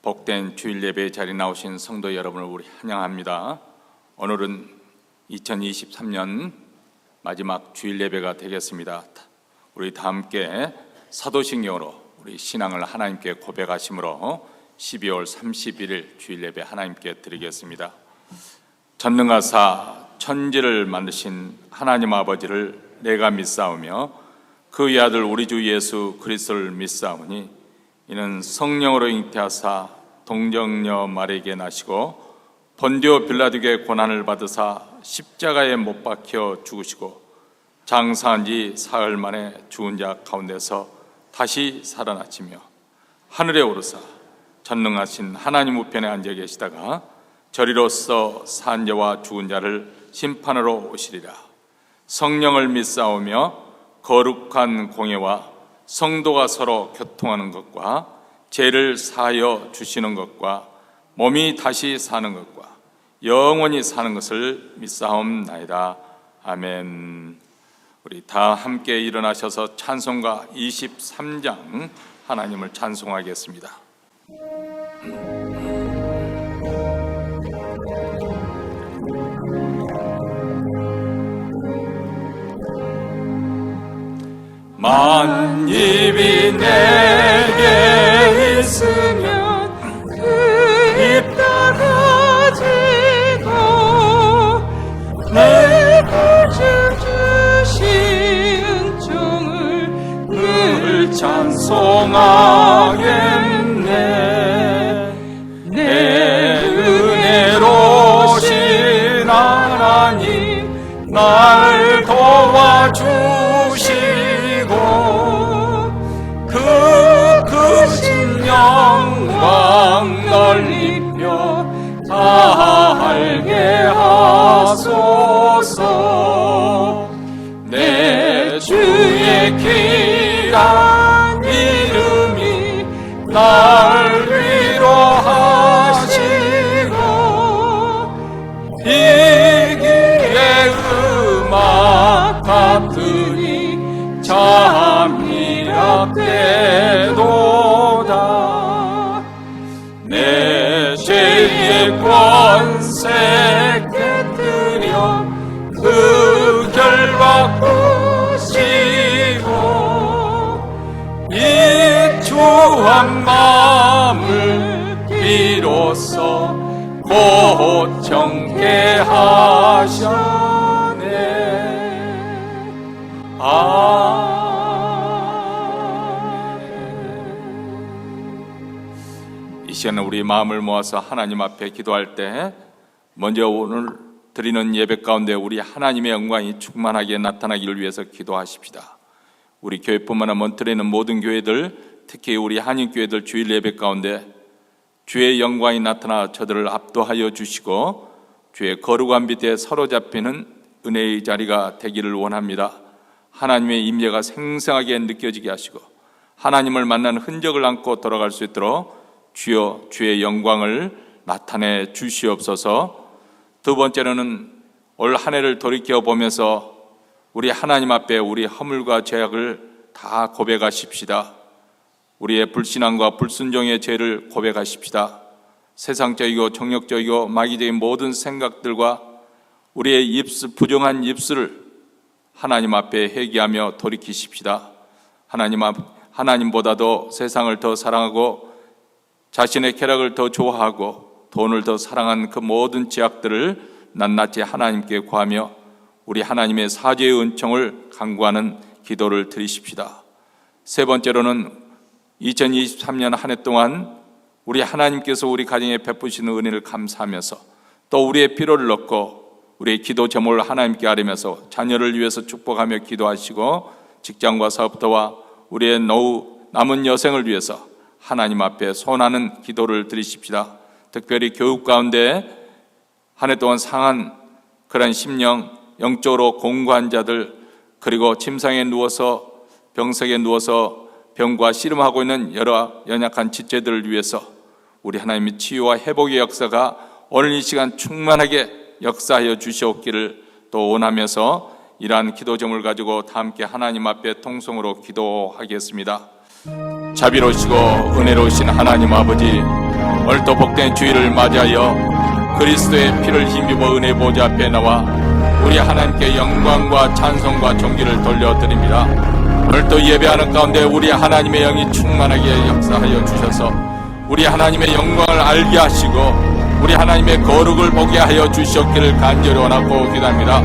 복된 주일 예배의 자리에 나오신 성도 여러분을 우리 환영합니다. 오늘은 2023년 마지막 주일 예배가 되겠습니다. 우리 다 함께 사도신경으로 우리 신앙을 하나님께 고백하심으로 12월 31일 주일 예배 하나님께 드리겠습니다. 전능하사 천지를 만드신 하나님 아버지를 내가 믿사오며 그의 아들 우리 주 예수 그리스도를 믿사오니 이는 성령으로 잉태하사 동정녀 마리아에게 나시고 본디오 빌라도에게 고난을 받으사 십자가에 못 박혀 죽으시고 장사한 지 사흘 만에 죽은 자 가운데서 다시 살아나시며 하늘에 오르사 전능하신 하나님 우편에 앉아 계시다가 저리로서 산 자와 죽은 자를 심판하러 오시리라. 성령을 믿사오며 거룩한 공예와 성도가 서로 교통하는 것과 죄를 사하여 주시는 것과 몸이 다시 사는 것과 영원히 사는 것을 믿사옵나이다. 아멘. 우리 다 함께 일어나셔서 찬송가 23장 하나님을 찬송하겠습니다. 만입이 내게 있으면 그 입 따라지도 내 구주 주신 은총을 늘 찬송하겠네. 내 은혜로신 하나님 날 도와주시 영광 넓혀 다 알게 하소서. 내 주의 귀한 이름이 날 위로하시고 이 길의 음악 같으니 참 이랍되도다. 내 죄의 권세 깨뜨려 그 결박 부시고 이 주한 마음을 비로소 곧 정케 하셨네. 이 시간에 우리 마음을 모아서 하나님 앞에 기도할 때 먼저 오늘 드리는 예배 가운데 우리 하나님의 영광이 충만하게 나타나기를 위해서 기도하십시다. 우리 교회뿐만 아니라 몬트레는 모든 교회들, 특히 우리 한인교회들 주일 예배 가운데 주의 영광이 나타나 저들을 압도하여 주시고 주의 거룩한 빛에 사로잡히는 은혜의 자리가 되기를 원합니다. 하나님의 임재가 생생하게 느껴지게 하시고 하나님을 만난 흔적을 안고 돌아갈 수 있도록 주여 주의 영광을 나타내 주시옵소서. 두 번째로는 올 한 해를 돌이켜 보면서 우리 하나님 앞에 우리 허물과 죄악을 다 고백하십시다. 우리의 불신앙과 불순종의 죄를 고백하십시다. 세상적이고 정욕적이고 마귀적인 모든 생각들과 우리의 부정한 입술을 하나님 앞에 회개하며 돌이키십시다. 하나님보다도 세상을 더 사랑하고 자신의 쾌락을 더 좋아하고 돈을 더 사랑한 그 모든 죄악들을 낱낱이 하나님께 구하며 우리 하나님의 사죄의 은총을 간구하는 기도를 드리십시다. 세 번째로는 2023년 한 해 동안 우리 하나님께서 우리 가정에 베푸시는 은혜를 감사하면서 또 우리의 필요를 넣고 우리의 기도 제목을 하나님께 아뢰면서 자녀를 위해서 축복하며 기도하시고 직장과 사업터와 우리의 노후 남은 여생을 위해서 하나님 앞에 소원하는 기도를 드리십시다. 특별히 교육 가운데 한 해 동안 상한 그런 심령, 영적으로 공고한 자들, 그리고 침상에 누워서 병석에 누워서 병과 씨름하고 있는 여러 연약한 지체들을 위해서 우리 하나님의 치유와 회복의 역사가 오늘 이 시간 충만하게 역사하여 주시옵기를 또 원하면서 이러한 기도 제목을 가지고 다 함께 하나님 앞에 통성으로 기도하겠습니다. 자비로우시고 은혜로우신 하나님 아버지, 오늘도 복된 주일을 맞이하여 그리스도의 피를 힘입어 은혜 보좌 앞에 나와 우리 하나님께 영광과 찬송과 존귀를 돌려드립니다. 오늘도 예배하는 가운데 우리 하나님의 영이 충만하게 역사하여 주셔서 우리 하나님의 영광을 알게 하시고 우리 하나님의 거룩을 보게 하여 주시옵기를 간절히 원하고 기도합니다.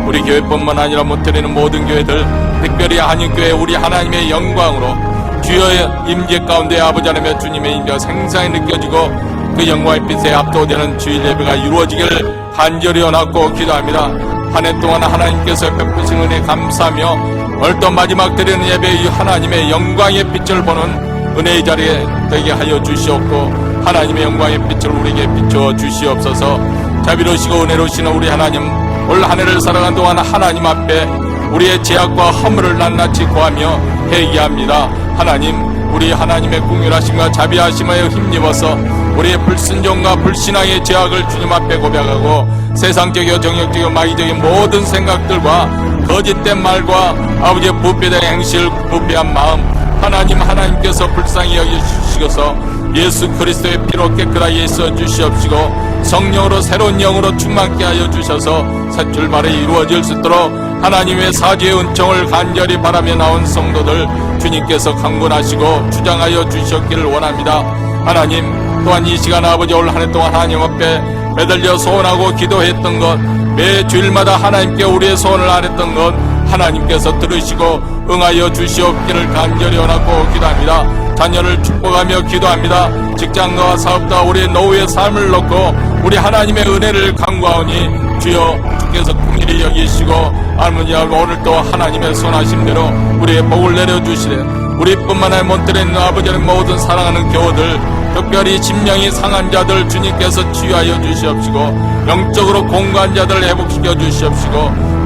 우리 교회뿐만 아니라 못 드리는 모든 교회들, 특별히 한인교회 우리 하나님의 영광으로 주여의 임재 가운데 아버지 하나님의 주님의 임재가 생생히 느껴지고 그 영광의 빛에 압도되는 주일 예배가 이루어지기를 간절히 원하고 기도합니다. 한 해 동안 하나님께서 베푸신 은혜 감사하며 오늘도 마지막 드리는 예배 이 하나님의 영광의 빛을 보는 은혜의 자리에 되게 하여 주시옵고 하나님의 영광의 빛을 우리에게 비춰 주시옵소서. 자비로우시고 은혜로우시는 우리 하나님, 올 한 해를 살아간 동안 하나님 앞에 우리의 죄악과 허물을 낱낱이 고하며 회개합니다. 하나님, 우리 하나님의 긍휼하심과 자비하심에 힘입어서 우리의 불순종과 불신앙의 죄악을 주님 앞에 고백하고 세상적이고 정욕적이고 마귀적인 모든 생각들과 거짓된 말과 아버지의 부패된 행실, 부패한 마음 하나님께서 불쌍히 여기시고서 예수 그리스도의 피로 깨끗하게 씻어 주시옵시고 성령으로 새로운 영으로 충만케 하여 주셔서 새 출발이 이루어질 수 있도록 하나님의 사죄의 은총을 간절히 바라며 나온 성도들 주님께서 강권하시고 주장하여 주셨기를 원합니다. 하나님, 또한 이 시간 아버지 올 한 해 동안 하나님 앞에 매달려 소원하고 기도했던 것, 매 주일마다 하나님께 우리의 소원을 아뢰던 것 하나님께서 들으시고 응하여 주시옵기를 간절히 원하고 기도합니다. 자녀를 축복하며 기도합니다. 직장과 사업과 우리의 노후의 삶을 놓고 우리 하나님의 은혜를 간구하오니 주여 주께서 긍휼히 여기시고 할머니하고 오늘도 하나님의 선하심대로 우리의 복을 내려주시되 우리뿐만 아니라 못 드리는 아버지는 모든 사랑하는 교우들 특별히 심령이 상한 자들 주님께서 치유하여 주시옵시고 영적으로 공고한 자들 회복시켜 주시옵시고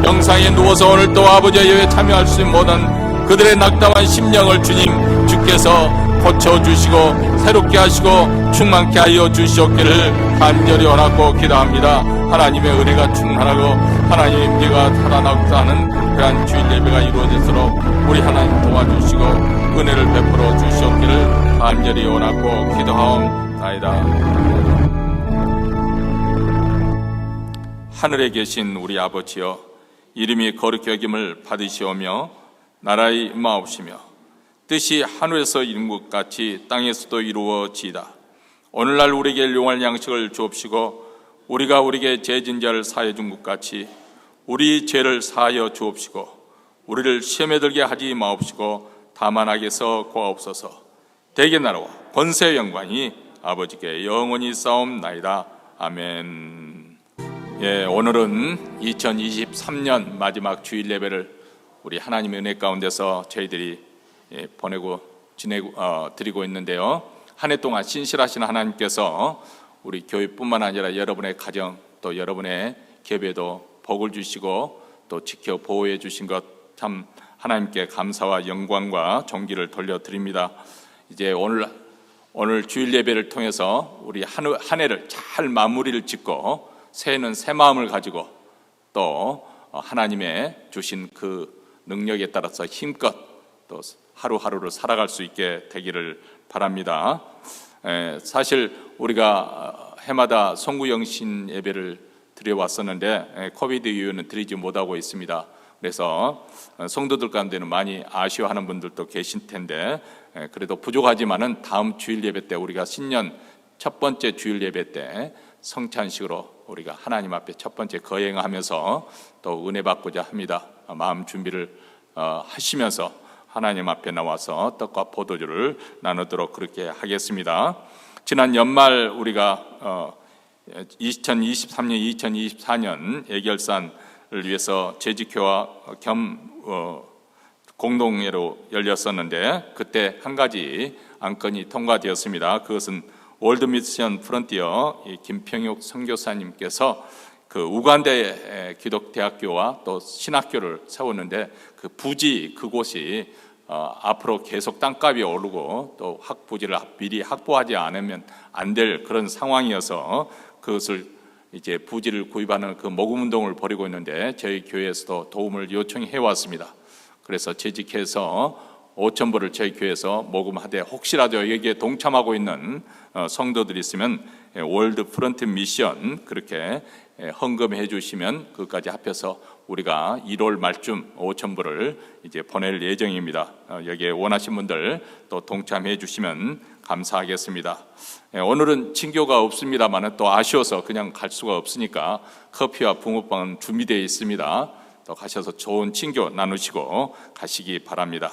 영상에 누워서 오늘도 아버지의 예배에 참여할 수 못한 그들의 낙담한 심령을 주께서 고쳐주시고 새롭게 하시고 충만케 하여 주시옵기를 간절히 원하고 기도합니다. 하나님의 은혜가 충만하고 하나님의 임재가 살아나고자 하는 그러한 주일 예배가 이루어질수록 우리 하나님 도와주시고 은혜를 베풀어 주시옵기를 간절히 원하고 기도하옵나이다. 하늘에 계신 우리 아버지여, 이름이 거룩히 여김을 받으시오며 나라의 임하옵시며 뜻이 하늘에서 이룬 것 같이 땅에서도 이루어지이다. 오늘날 우리에게 일용할 양식을 주옵시고 우리가 우리에게 죄진 자를 사하여 준 것 같이 우리 죄를 사하여 주옵시고 우리를 시험에 들게 하지 마옵시고 다만 악에서 구하옵소서. 대개 나라와 권세의 영광이 아버지께 영원히 싸움나이다. 아멘. 오늘은 2023년 마지막 주일 예배를 우리 하나님의 은혜 가운데서 저희들이 드리고 있는데요. 한 해 동안 신실하신 하나님께서 우리 교회뿐만 아니라 여러분의 가정 또 여러분의 기업에도 복을 주시고 또 지켜 보호해 주신 것 참 하나님께 감사와 영광과 존귀를 돌려드립니다. 이제 오늘 주일 예배를 통해서 우리 한 해를 잘 마무리를 짓고 새해는 새 마음을 가지고 또 하나님의 주신 그 능력에 따라서 힘껏 또 하루하루를 살아갈 수 있게 되기를 바랍니다. 사실 우리가 해마다 송구영신 예배를 드려왔었는데 코비드 이후에는 드리지 못하고 있습니다. 그래서 성도들 가운데는 많이 아쉬워하는 분들도 계실 텐데 그래도 부족하지만은 다음 주일 예배 때 우리가 신년 첫 번째 주일 예배 때 성찬식으로 우리가 하나님 앞에 첫 번째 거행하면서 또 은혜 받고자 합니다. 마음 준비를 하시면서 하나님 앞에 나와서 떡과 포도주를 나누도록 그렇게 하겠습니다. 지난 연말 우리가 2023년, 2024년 예결산을 위해서 재직회와 겸 공동회로 열렸었는데 그때 한 가지 안건이 통과되었습니다. 그것은 월드미션 프론티어 김평육 선교사님께서 그 우간다의 기독대학교와 또 신학교를 세웠는데 그 부지 그곳이 앞으로 계속 땅값이 오르고 또 학부지를 미리 확보하지 않으면 안 될 그런 상황이어서 그것을 이제 부지를 구입하는 그 모금 운동을 벌이고 있는데 저희 교회에서도 도움을 요청해 왔습니다. 그래서 재직해서 5,000불을 저희 교회에서 모금하되 혹시라도 여기에 동참하고 있는 성도들이 있으면 월드 프런트 미션 그렇게 헌금해 주시면 그것까지 합해서 우리가 1월 말쯤 5,000불을 이제 보낼 예정입니다. 여기에 원하신 분들 또 동참해 주시면 감사하겠습니다. 오늘은 친교가 없습니다만 또 아쉬워서 그냥 갈 수가 없으니까 커피와 붕어빵은 준비되어 있습니다. 또 가셔서 좋은 친교 나누시고 가시기 바랍니다.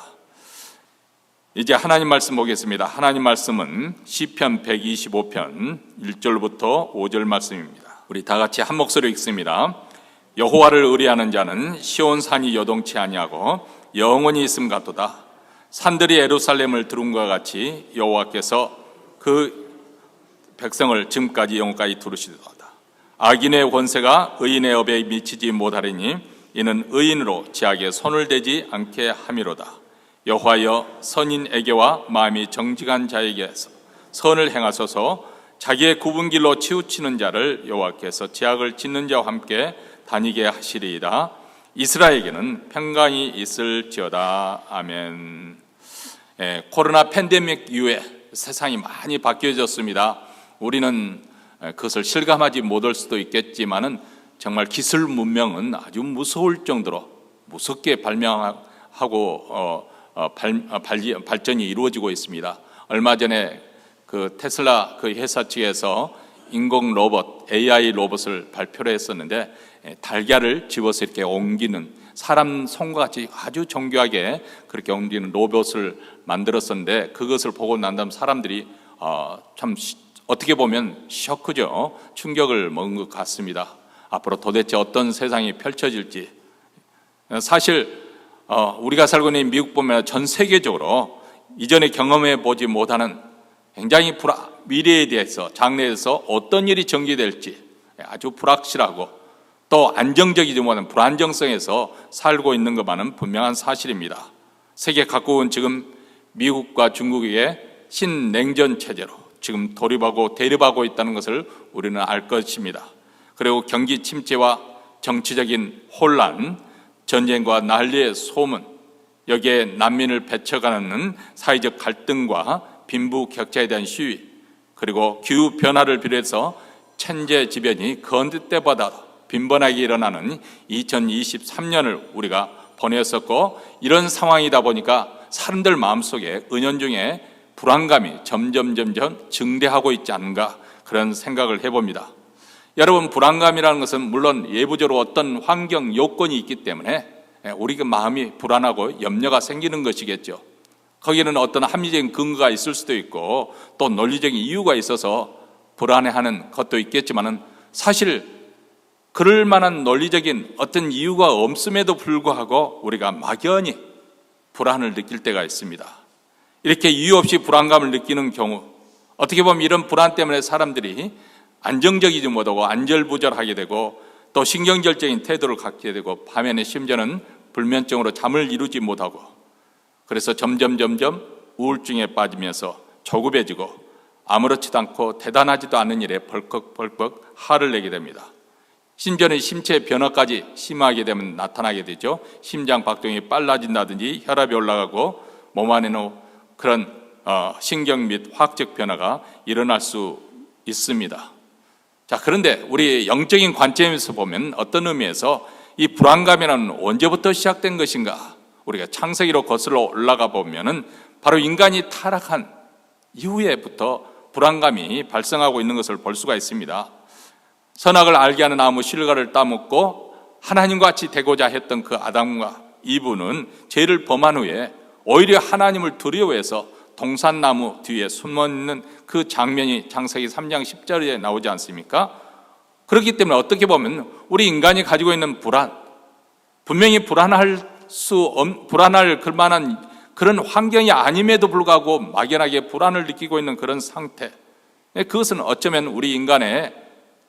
이제 하나님 말씀 보겠습니다. 하나님 말씀은 시편 125편 1절부터 5절 말씀입니다. 우리 다 같이 한 목소리로 읽습니다. 여호와를 의뢰하는 자는 시온산이 요동치 아니하고 영원히 있음 같도다. 산들이 예루살렘을 두른과 같이 여호와께서 그 백성을 지금까지 영원까지 두르시도다. 악인의 권세가 의인의 업에 미치지 못하리니 이는 의인으로 지악에 손을 대지 않게 함이로다. 여호와여, 선인에게와 마음이 정직한 자에게서 선을 행하소서. 자기의 굽은 길로 치우치는 자를 여호와께서 지악을 짓는 자와 함께 다니게 하시리이다. 이스라엘에게는 평강이 있을지어다. 아멘. 코로나 팬데믹 이후에 세상이 많이 바뀌어졌습니다. 우리는 그것을 실감하지 못할 수도 있겠지만은 정말 기술 문명은 아주 무서울 정도로 무섭게 발명하고 발전이 이루어지고 있습니다. 얼마 전에 그 테슬라 그 회사 측에서 인공 로봇, AI 로봇을 발표를 했었는데 달걀을 집어서 이렇게 옮기는 사람 손과 같이 아주 정교하게 그렇게 옮기는 로봇을 만들었었는데 그것을 보고 난 다음 사람들이 참 어떻게 보면 쇼크죠. 충격을 먹은 것 같습니다. 앞으로 도대체 어떤 세상이 펼쳐질지. 사실 우리가 살고 있는 미국 보면 전 세계적으로 이전에 경험해 보지 못하는 굉장히 미래에 대해서 장래에서 어떤 일이 전개될지 아주 불확실하고 또 안정적이지 못한 불안정성에서 살고 있는 것만은 분명한 사실입니다. 세계 각국은 지금 미국과 중국의 신냉전 체제로 지금 돌입하고 대립하고 있다는 것을 우리는 알 것입니다. 그리고 경기 침체와 정치적인 혼란, 전쟁과 난리의 소문, 여기에 난민을 배쳐가는 사회적 갈등과 빈부격차에 대한 시위, 그리고 기후변화를 비롯해서 천재지변이 건드 때보다 빈번하게 일어나는 2023년을 우리가 보냈었고, 이런 상황이다 보니까 사람들 마음속에 은연중에 불안감이 점점 증대하고 있지 않은가 그런 생각을 해봅니다. 여러분, 불안감이라는 것은 물론 예부적으로 어떤 환경 요건이 있기 때문에 우리가 마음이 불안하고 염려가 생기는 것이겠죠. 거기는 어떤 합리적인 근거가 있을 수도 있고 또 논리적인 이유가 있어서 불안해하는 것도 있겠지만은 사실 그럴 만한 논리적인 어떤 이유가 없음에도 불구하고 우리가 막연히 불안을 느낄 때가 있습니다. 이렇게 이유 없이 불안감을 느끼는 경우, 어떻게 보면 이런 불안 때문에 사람들이 안정적이지 못하고 안절부절하게 되고 또 신경절적인 태도를 갖게 되고 밤에는 심지어는 불면증으로 잠을 이루지 못하고, 그래서 점점 우울증에 빠지면서 조급해지고 아무렇지도 않고 대단하지도 않은 일에 벌컥 화를 내게 됩니다. 심지어는 신체 변화까지 심하게 되면 나타나게 되죠. 심장 박동이 빨라진다든지 혈압이 올라가고 몸 안에는 그런 신경 및 화학적 변화가 일어날 수 있습니다. 자, 그런데 우리 영적인 관점에서 보면 어떤 의미에서 이 불안감이란 언제부터 시작된 것인가? 우리가 창세기로 거슬러 올라가 보면은 바로 인간이 타락한 이후에부터 불안감이 발생하고 있는 것을 볼 수가 있습니다. 선악을 알게 하는 나무 실과를 따먹고 하나님과 같이 되고자 했던 그 아담과 이브는 죄를 범한 후에 오히려 하나님을 두려워해서 동산나무 뒤에 숨어있는 그 장면이 창세기 3장 10절에 나오지 않습니까? 그렇기 때문에 어떻게 보면 우리 인간이 가지고 있는 불안, 분명히 불안할 그만한 그런 환경이 아님에도 불구하고 막연하게 불안을 느끼고 있는 그런 상태, 그것은 어쩌면 우리 인간의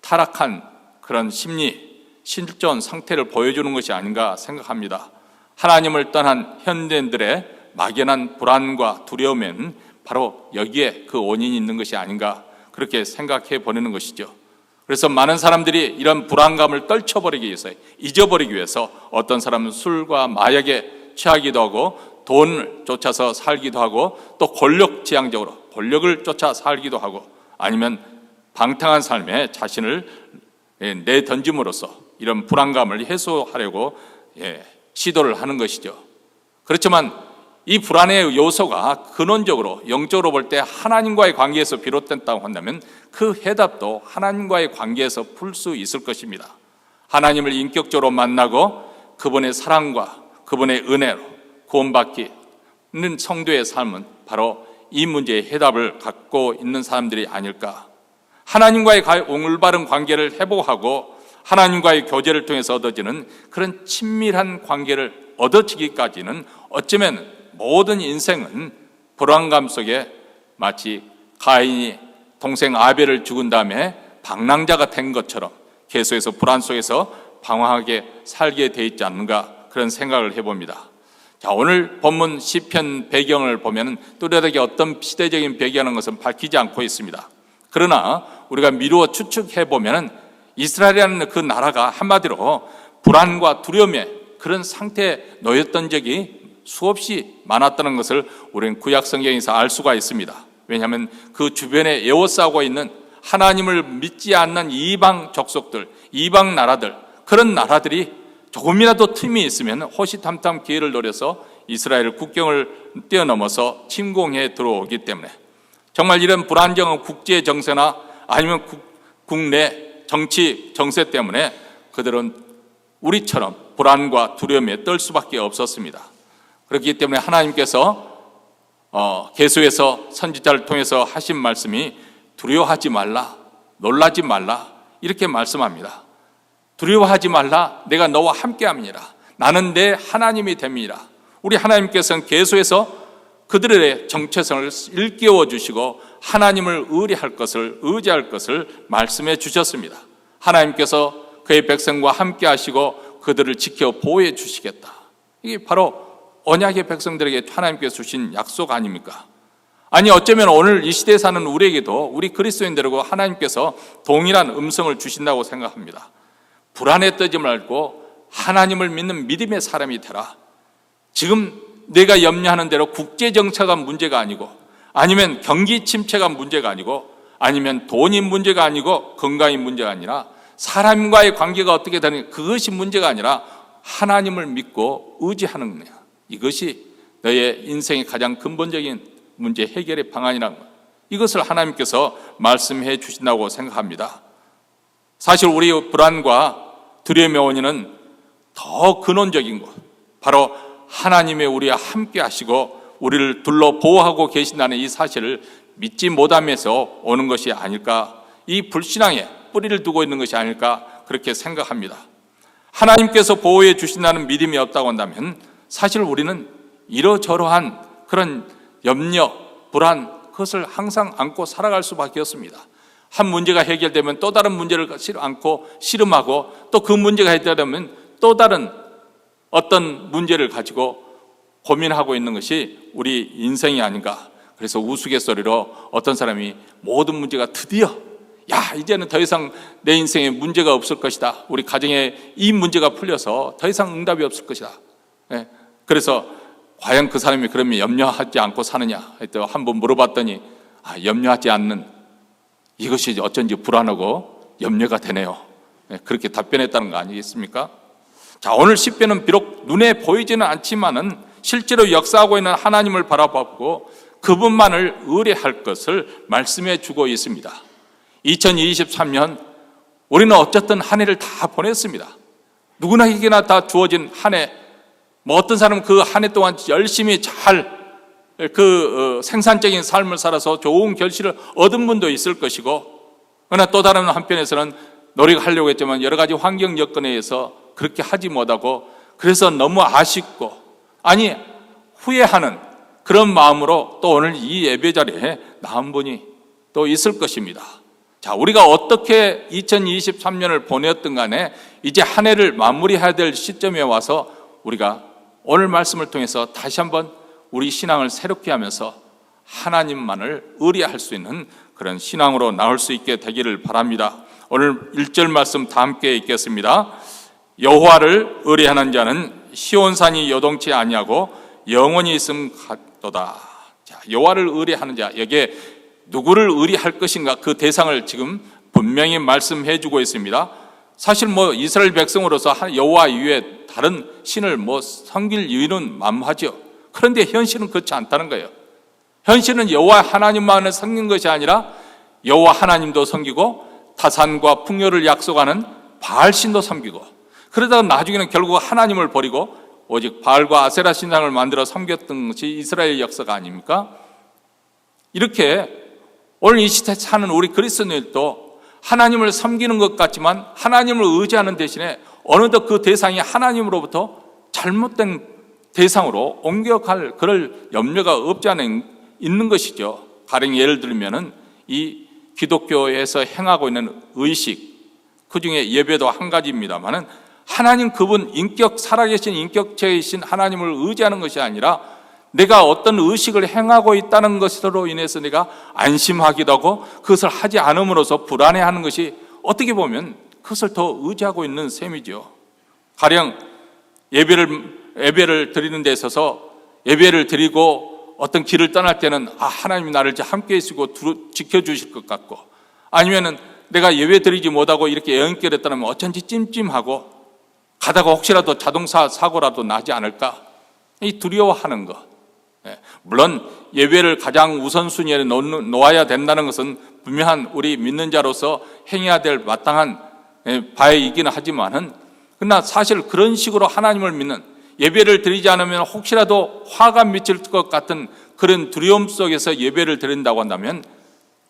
타락한 그런 심리, 실존 상태를 보여주는 것이 아닌가 생각합니다. 하나님을 떠난 현대인들의 막연한 불안과 두려움엔 바로 여기에 그 원인이 있는 것이 아닌가 그렇게 생각해 보내는 것이죠. 그래서 많은 사람들이 이런 불안감을 떨쳐버리기 위해서, 잊어버리기 위해서 어떤 사람은 술과 마약에 취하기도 하고 돈을 쫓아서 살기도 하고 또 권력지향적으로 권력을 쫓아 살기도 하고 아니면 방탕한 삶에 자신을 내던짐으로써 이런 불안감을 해소하려고 시도를 하는 것이죠. 그렇지만 이 불안의 요소가 근원적으로 영적으로 볼 때 하나님과의 관계에서 비롯된다고 한다면 그 해답도 하나님과의 관계에서 풀 수 있을 것입니다. 하나님을 인격적으로 만나고 그분의 사랑과 그분의 은혜로 구원받기는 성도의 삶은 바로 이 문제의 해답을 갖고 있는 사람들이 아닐까. 하나님과의 올바른 관계를 회복하고 하나님과의 교제를 통해서 얻어지는 그런 친밀한 관계를 얻어지기까지는 어쩌면 모든 인생은 불안감 속에 마치 가인이 동생 아벨을 죽은 다음에 방랑자가 된 것처럼 계속해서 불안 속에서 방황하게 살게 돼 있지 않는가, 그런 생각을 해봅니다. 자, 오늘 본문 시편 배경을 보면 뚜렷하게 어떤 시대적인 배경이라는 것은 밝히지 않고 있습니다. 그러나 우리가 미루어 추측해 보면 이스라엘이라는 그 나라가 한마디로 불안과 두려움의 그런 상태에 놓였던 적이 수없이 많았다는 것을 우리는 구약 성경에서 알 수가 있습니다. 왜냐하면 그 주변에 에워싸고 있는 하나님을 믿지 않는 이방 족속들, 이방 나라들, 그런 나라들이 조금이라도 틈이 있으면 호시탐탐 기회를 노려서 이스라엘 국경을 뛰어넘어서 침공해 들어오기 때문에 정말 이런 불안정한 국제 정세나 아니면 국내 정치 정세 때문에 그들은 우리처럼 불안과 두려움에 떨 수밖에 없었습니다. 그렇기 때문에 하나님께서 계속해서 선지자를 통해서 하신 말씀이 두려워하지 말라, 놀라지 말라, 이렇게 말씀합니다. 두려워하지 말라, 내가 너와 함께함이니라. 나는 내 하나님이 됨이니라. 우리 하나님께서는 계속해서 그들의 정체성을 일깨워 주시고 하나님을 의지할 것을 말씀해 주셨습니다. 하나님께서 그의 백성과 함께 하시고 그들을 지켜 보호해 주시겠다. 이게 바로 언약의 백성들에게 하나님께서 주신 약속 아닙니까? 아니, 어쩌면 오늘 이 시대에 사는 우리에게도, 우리 그리스도인들에게 하나님께서 동일한 음성을 주신다고 생각합니다. 불안에 떨지 말고 하나님을 믿는 믿음의 사람이 되라. 지금 내가 염려하는 대로 국제정세가 문제가 아니고, 아니면 경기 침체가 문제가 아니고, 아니면 돈이 문제가 아니고 건강이 문제가 아니라 사람과의 관계가 어떻게 되는, 그것이 문제가 아니라 하나님을 믿고 의지하는 거야. 이것이 너의 인생의 가장 근본적인 문제 해결의 방안이라는 것, 이것을 하나님께서 말씀해 주신다고 생각합니다. 사실 우리 불안과 두려움의 원인은 더 근원적인 것, 바로 하나님의 우리와 함께 하시고 우리를 둘러 보호하고 계신다는 이 사실을 믿지 못하면서 오는 것이 아닐까, 이 불신앙에 뿌리를 두고 있는 것이 아닐까, 그렇게 생각합니다. 하나님께서 보호해 주신다는 믿음이 없다고 한다면 사실 우리는 이러저러한 그런 염려, 불안, 그것을 항상 안고 살아갈 수밖에 없습니다. 한 문제가 해결되면 또 다른 문제를 안고 씨름하고, 또 그 문제가 해결되면 또 다른 어떤 문제를 가지고 고민하고 있는 것이 우리 인생이 아닌가. 그래서 우스갯소리로 어떤 사람이 모든 문제가 드디어, 야, 이제는 더 이상 내 인생에 문제가 없을 것이다, 우리 가정에 이 문제가 풀려서 더 이상 응답이 없을 것이다. 그래서 과연 그 사람이 그러면 염려하지 않고 사느냐 한번 물어봤더니 염려하지 않는 이것이 어쩐지 불안하고 염려가 되네요. 그렇게 답변했다는 거 아니겠습니까? 자, 오늘 시편은 비록 눈에 보이지는 않지만은 실제로 역사하고 있는 하나님을 바라보고 그분만을 의뢰할 것을 말씀해 주고 있습니다. 2023년 우리는 어쨌든 한 해를 다 보냈습니다. 누구나에게나 다 주어진 한 해, 어떤 사람은 그 한 해 동안 열심히 잘 생산적인 삶을 살아서 좋은 결실을 얻은 분도 있을 것이고, 그러나 또 다른 한편에서는 노력하려고 했지만 여러 가지 환경 여건에 의해서 그렇게 하지 못하고, 그래서 너무 아쉽고, 아니 후회하는 그런 마음으로 또 오늘 이 예배 자리에 나온 분이 또 있을 것입니다. 자, 우리가 어떻게 2023년을 보냈든 간에 이제 한 해를 마무리해야 될 시점에 와서 우리가 오늘 말씀을 통해서 다시 한번 우리 신앙을 새롭게 하면서 하나님만을 의뢰할 수 있는 그런 신앙으로 나올 수 있게 되기를 바랍니다. 오늘 1절 말씀 다 함께 읽겠습니다. 여호와를 의뢰하는 자는 시온산이 요동치 아니하고 영원히 있음 같도다. 자, 여호와를 의뢰하는 자, 여기에 누구를 의뢰할 것인가 그 대상을 지금 분명히 말씀해 주고 있습니다. 사실 이스라엘 백성으로서 여호와 이외에 다른 신을 섬길 이유는 만무하죠. 그런데 현실은 그렇지 않다는 거예요. 현실은 여호와 하나님만을 섬기는 것이 아니라 여호와 하나님도 섬기고 타산과 풍요를 약속하는 바알신도 섬기고, 그러다가 나중에는 결국 하나님을 버리고 오직 바알과 아세라 신상을 만들어 섬겼던 것이 이스라엘 역사가 아닙니까? 이렇게 오늘 이 시대에 사는 우리 그리스도인들도 하나님을 섬기는 것 같지만 하나님을 의지하는 대신에 어느덧 그 대상이 하나님으로부터 잘못된 대상으로 옮겨갈 그럴 염려가 없지 않아 있는 것이죠. 가령 예를 들면은 이 기독교에서 행하고 있는 의식, 그 중에 예배도 한 가지입니다만은 하나님 그분 살아계신 인격체이신 하나님을 의지하는 것이 아니라 내가 어떤 의식을 행하고 있다는 것으로 인해서 내가 안심하기도 하고 그것을 하지 않음으로써 불안해하는 것이 어떻게 보면 그것을 더 의지하고 있는 셈이죠. 가령 예배를 드리는 데 있어서 예배를 드리고 어떤 길을 떠날 때는 하나님이 나를 함께 해주시고 지켜주실 것 같고, 아니면은 내가 예배 드리지 못하고 이렇게 여행길에 떠나면 어쩐지 찜찜하고 가다가 혹시라도 자동차 사고라도 나지 않을까, 이 두려워하는 것. 물론 예배를 가장 우선순위에 놓아야 된다는 것은 분명한 우리 믿는 자로서 행해야 될 마땅한 바이기는 하지만은, 그러나 사실 그런 식으로 하나님을 믿는, 예배를 드리지 않으면 혹시라도 화가 미칠 것 같은 그런 두려움 속에서 예배를 드린다고 한다면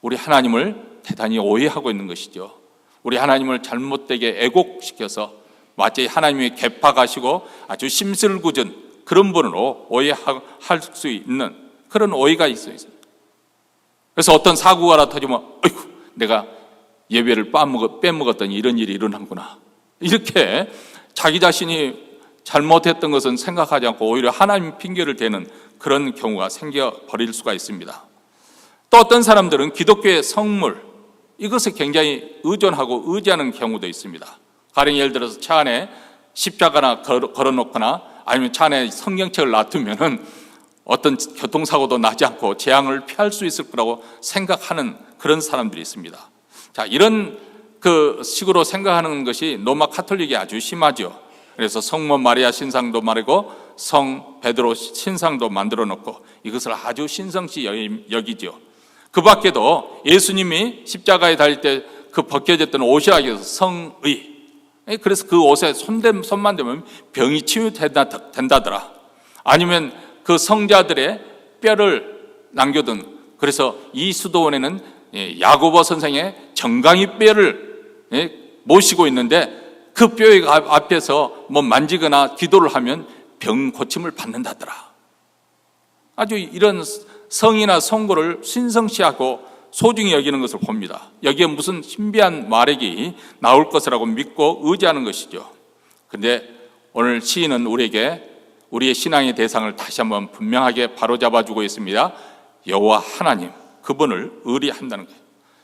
우리 하나님을 대단히 오해하고 있는 것이죠. 우리 하나님을 잘못되게 애곡시켜서 마치 하나님이 개파가시고 아주 심술궂은 그런 분으로 오해할 수 있는 그런 오해가 있어요. 그래서 어떤 사고가 하나 터지면 어이구, 내가 예배를 빼먹었더니 이런 일이 일어난구나, 이렇게 자기 자신이 잘못했던 것은 생각하지 않고 오히려 하나님 핑계를 대는 그런 경우가 생겨버릴 수가 있습니다. 또 어떤 사람들은 기독교의 성물, 이것을 굉장히 의존하고 의지하는 경우도 있습니다. 가령 예를 들어서 차 안에 십자가나 걸어놓거나 아니면 차 안에 성경책을 놔두면은 어떤 교통사고도 나지 않고 재앙을 피할 수 있을 거라고 생각하는 그런 사람들이 있습니다. 자, 이런 그 식으로 생각하는 것이 로마 카톨릭이 아주 심하죠. 그래서 성모 마리아 신상도 말이고 성 베드로 신상도 만들어 놓고 이것을 아주 신성시 여기죠. 그 밖에도 예수님이 십자가에 달릴 때 그 벗겨졌던 옷이라 해서 성의, 그래서 그 옷에 손만 대면 병이 치유된다더라. 아니면 그 성자들의 뼈를 남겨둔, 그래서 이 수도원에는 야고보 선생의 정강이 뼈를 모시고 있는데 그 뼈 앞에서 만지거나 기도를 하면 병 고침을 받는다더라. 아주 이런 성이나 성고를 신성시하고 소중히 여기는 것을 봅니다. 여기에 무슨 신비한 말액이 나올 것이라고 믿고 의지하는 것이죠. 그런데 오늘 시인은 우리에게 우리의 신앙의 대상을 다시 한번 분명하게 바로잡아주고 있습니다. 여호와 하나님, 그분을 의뢰한다는 거예요.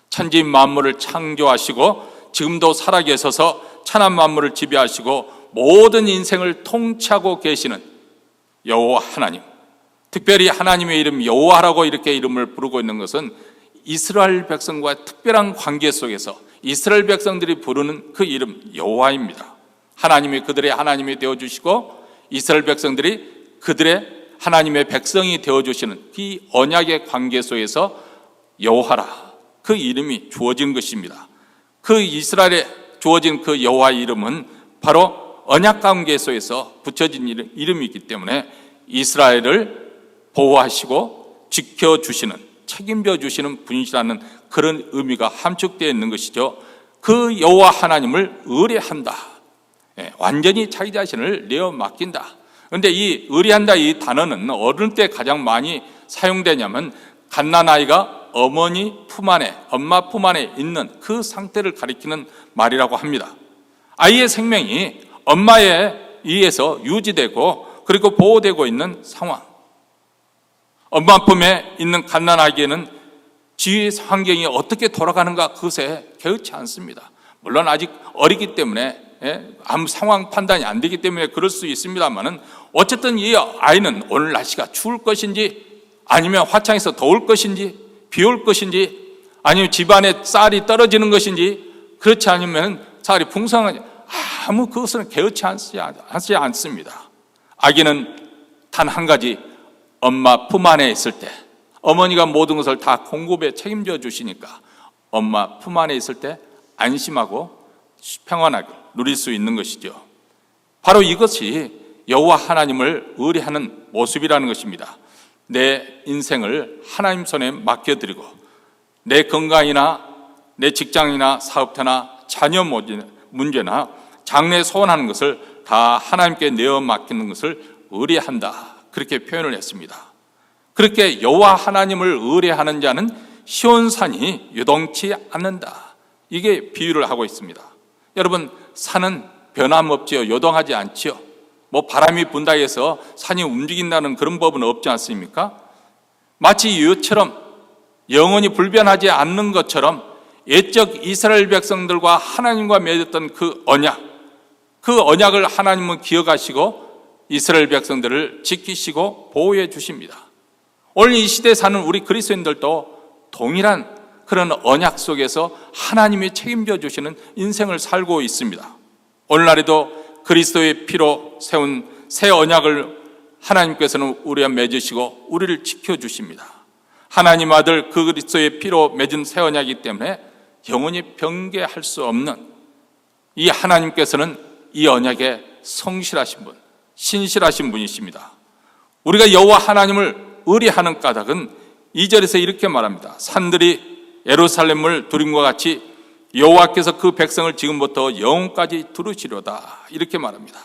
천지 만물을 창조하시고 지금도 살아계셔서 천한 만물을 지배하시고 모든 인생을 통치하고 계시는 여호와 하나님, 특별히 하나님의 이름 여호와라고 이렇게 이름을 부르고 있는 것은 이스라엘 백성과의 특별한 관계 속에서 이스라엘 백성들이 부르는 그 이름 여호와입니다. 하나님이 그들의 하나님이 되어주시고 이스라엘 백성들이 그들의 하나님의 백성이 되어주시는 이 언약의 관계 속에서 여호와라, 그 이름이 주어진 것입니다. 그 이스라엘에 주어진 그 여호와 이름은 바로 언약 관계 속에서 붙여진 이름이기 때문에 이스라엘을 보호하시고 지켜주시는, 책임져 주시는 분이시라는 그런 의미가 함축되어 있는 것이죠. 그 여호와 하나님을 의뢰한다, 완전히 자기 자신을 내어 맡긴다. 그런데 이 의뢰한다 이 단어는 어느 때 가장 많이 사용되냐면 갓난아이가 어머니 품 안에, 엄마 품 안에 있는 그 상태를 가리키는 말이라고 합니다. 아이의 생명이 엄마에 의해서 유지되고 그리고 보호되고 있는 상황. 엄마 품에 있는 갓난아기에는 주위 환경이 어떻게 돌아가는가 그것에 개의치 않습니다. 물론 아직 어리기 때문에 아무 상황 판단이 안 되기 때문에 그럴 수 있습니다만은 어쨌든 이 아이는 오늘 날씨가 추울 것인지 아니면 화창해서 더울 것인지 비 올 것인지 아니면 집안에 쌀이 떨어지는 것인지 그렇지 않으면 쌀이 풍성하지 아무 그것은 개의치 않지 않습니다. 아기는 단 한 가지 엄마 품 안에 있을 때 어머니가 모든 것을 다 공급에 책임져 주시니까 엄마 품 안에 있을 때 안심하고 평안하게 누릴 수 있는 것이죠. 바로 이것이 여호와 하나님을 의뢰하는 모습이라는 것입니다. 내 인생을 하나님 손에 맡겨드리고 내 건강이나 내 직장이나 사업태나 자녀 문제나 장래 소원하는 것을 다 하나님께 내어 맡기는 것을 의뢰한다, 그렇게 표현을 했습니다. 그렇게 여호와 하나님을 의뢰하는 자는 시온산이 요동치 않는다, 이게 비유를 하고 있습니다. 여러분, 산은 변함없지요. 요동하지 않지요. 뭐 바람이 분다 해서 산이 움직인다는 그런 법은 없지 않습니까? 마치 이처럼 영원히 불변하지 않는 것처럼 옛적 이스라엘 백성들과 하나님과 맺었던 그 언약을 하나님은 기억하시고 이스라엘 백성들을 지키시고 보호해 주십니다. 오늘 이 시대에 사는 우리 그리스도인들도 동일한 그런 언약 속에서 하나님이 책임져 주시는 인생을 살고 있습니다. 오늘날에도 그리스도의 피로 세운 새 언약을 하나님께서는 우리와 맺으시고 우리를 지켜주십니다. 하나님 아들 그 그리스도의 피로 맺은 새 언약이기 때문에 영원히 변개할 수 없는 이 하나님께서는 이 언약에 성실하신 분, 신실하신 분이십니다. 우리가 여호와 하나님을 의뢰하는 까닭은 2절에서 이렇게 말합니다. 산들이 예루살렘을 두림과 같이 여호와께서 그 백성을 지금부터 영원까지 두르시려다, 이렇게 말합니다.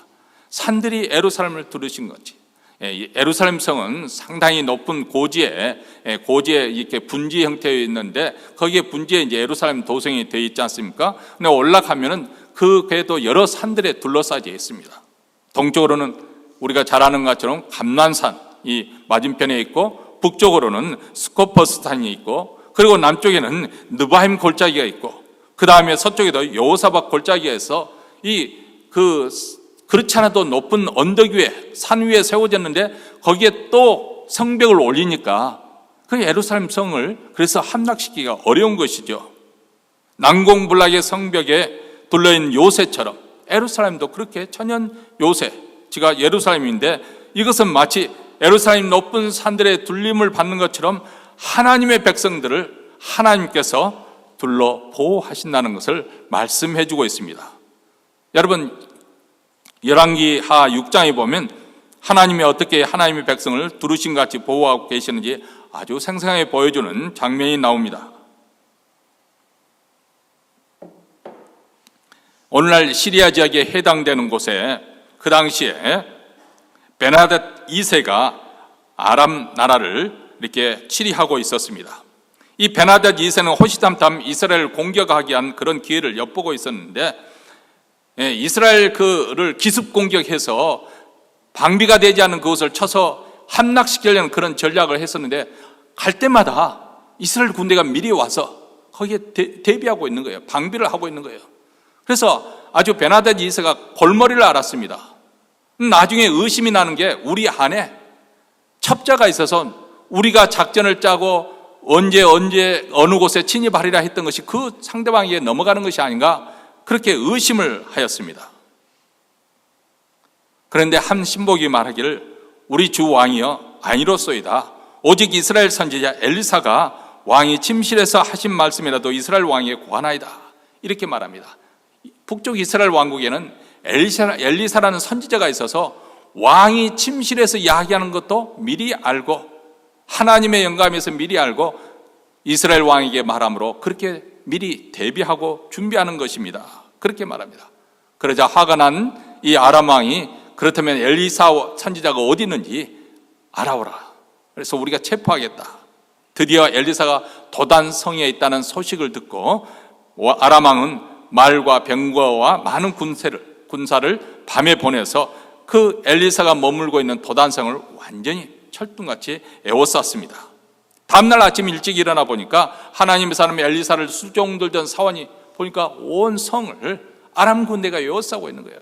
산들이 예루살렘을 두르신 거지. 예루살렘 성은 상당히 높은 고지에 이렇게 분지 형태에 있는데 거기에 분지에 이제 예루살렘 도성이 되어 있지 않습니까? 근데 올라가면은 그 궤도 여러 산들에 둘러싸여 있습니다. 동쪽으로는 우리가 잘 아는 것처럼 감난산이 맞은편에 있고, 북쪽으로는 스코퍼스산이 있고, 그리고 남쪽에는 느바임 골짜기가 있고, 그 다음에 서쪽에도 여호사밧 골짜기가 있어 그렇지 않아도 높은 언덕 위에, 산 위에 세워졌는데 거기에 또 성벽을 올리니까 그 예루살렘 성을 그래서 함락시키기가 어려운 것이죠. 난공불락의 성벽에 둘러있는 요새처럼 예루살렘도 그렇게 천연 요새지가 예루살렘인데, 이것은 마치 예루살렘 높은 산들의 둘림을 받는 것처럼 하나님의 백성들을 하나님께서 둘러 보호하신다는 것을 말씀해 주고 있습니다. 여러분, 열왕기하 6장에 보면 하나님이 어떻게 하나님의 백성을 두루신 같이 보호하고 계시는지 아주 생생하게 보여주는 장면이 나옵니다. 오늘날 시리아 지역에 해당되는 곳에 그 당시에 베나닷 2세가 아람 나라를 이렇게 치리하고 있었습니다. 이 베나닷 2세는 호시탐탐 이스라엘을 공격하기 위한 그런 기회를 엿보고 있었는데, 이스라엘 그를 기습 공격해서 방비가 되지 않는 그것을 쳐서 함락시키려는 그런 전략을 했었는데, 갈 때마다 이스라엘 군대가 미리 와서 거기에 대비하고 있는 거예요. 방비를 하고 있는 거예요. 그래서 아주 베나닷 2세가 골머리를 앓았습니다. 나중에 의심이 나는 게 우리 안에 첩자가 있어서 우리가 작전을 짜고 언제 어느 곳에 진입하리라 했던 것이 그 상대방에게 넘어가는 것이 아닌가, 그렇게 의심을 하였습니다. 그런데 한 신복이 말하기를 우리 주 왕이여 아니로소이다. 오직 이스라엘 선지자 엘리사가 왕이 침실에서 하신 말씀이라도 이스라엘 왕에게 고하나이다, 이렇게 말합니다. 북쪽 이스라엘 왕국에는 엘리사라는 선지자가 있어서 왕이 침실에서 이야기하는 것도 미리 알고 하나님의 영감에서 미리 알고 이스라엘 왕에게 말함으로 그렇게 미리 대비하고 준비하는 것입니다. 그렇게 말합니다. 그러자 화가 난 이 아람 왕이 그렇다면 엘리사 선지자가 어디 있는지 알아오라. 그래서 우리가 체포하겠다. 드디어 엘리사가 도단성에 있다는 소식을 듣고 아람 왕은 말과 병거와 많은 군사를 밤에 보내서 그 엘리사가 머물고 있는 도단성을 완전히 철둥같이 에워쌌습니다. 다음날 아침 일찍 일어나 보니까 하나님의 사람 엘리사를 수종들던 사원이 보니까 온 성을 아람 군대가 에워싸고 있는 거예요.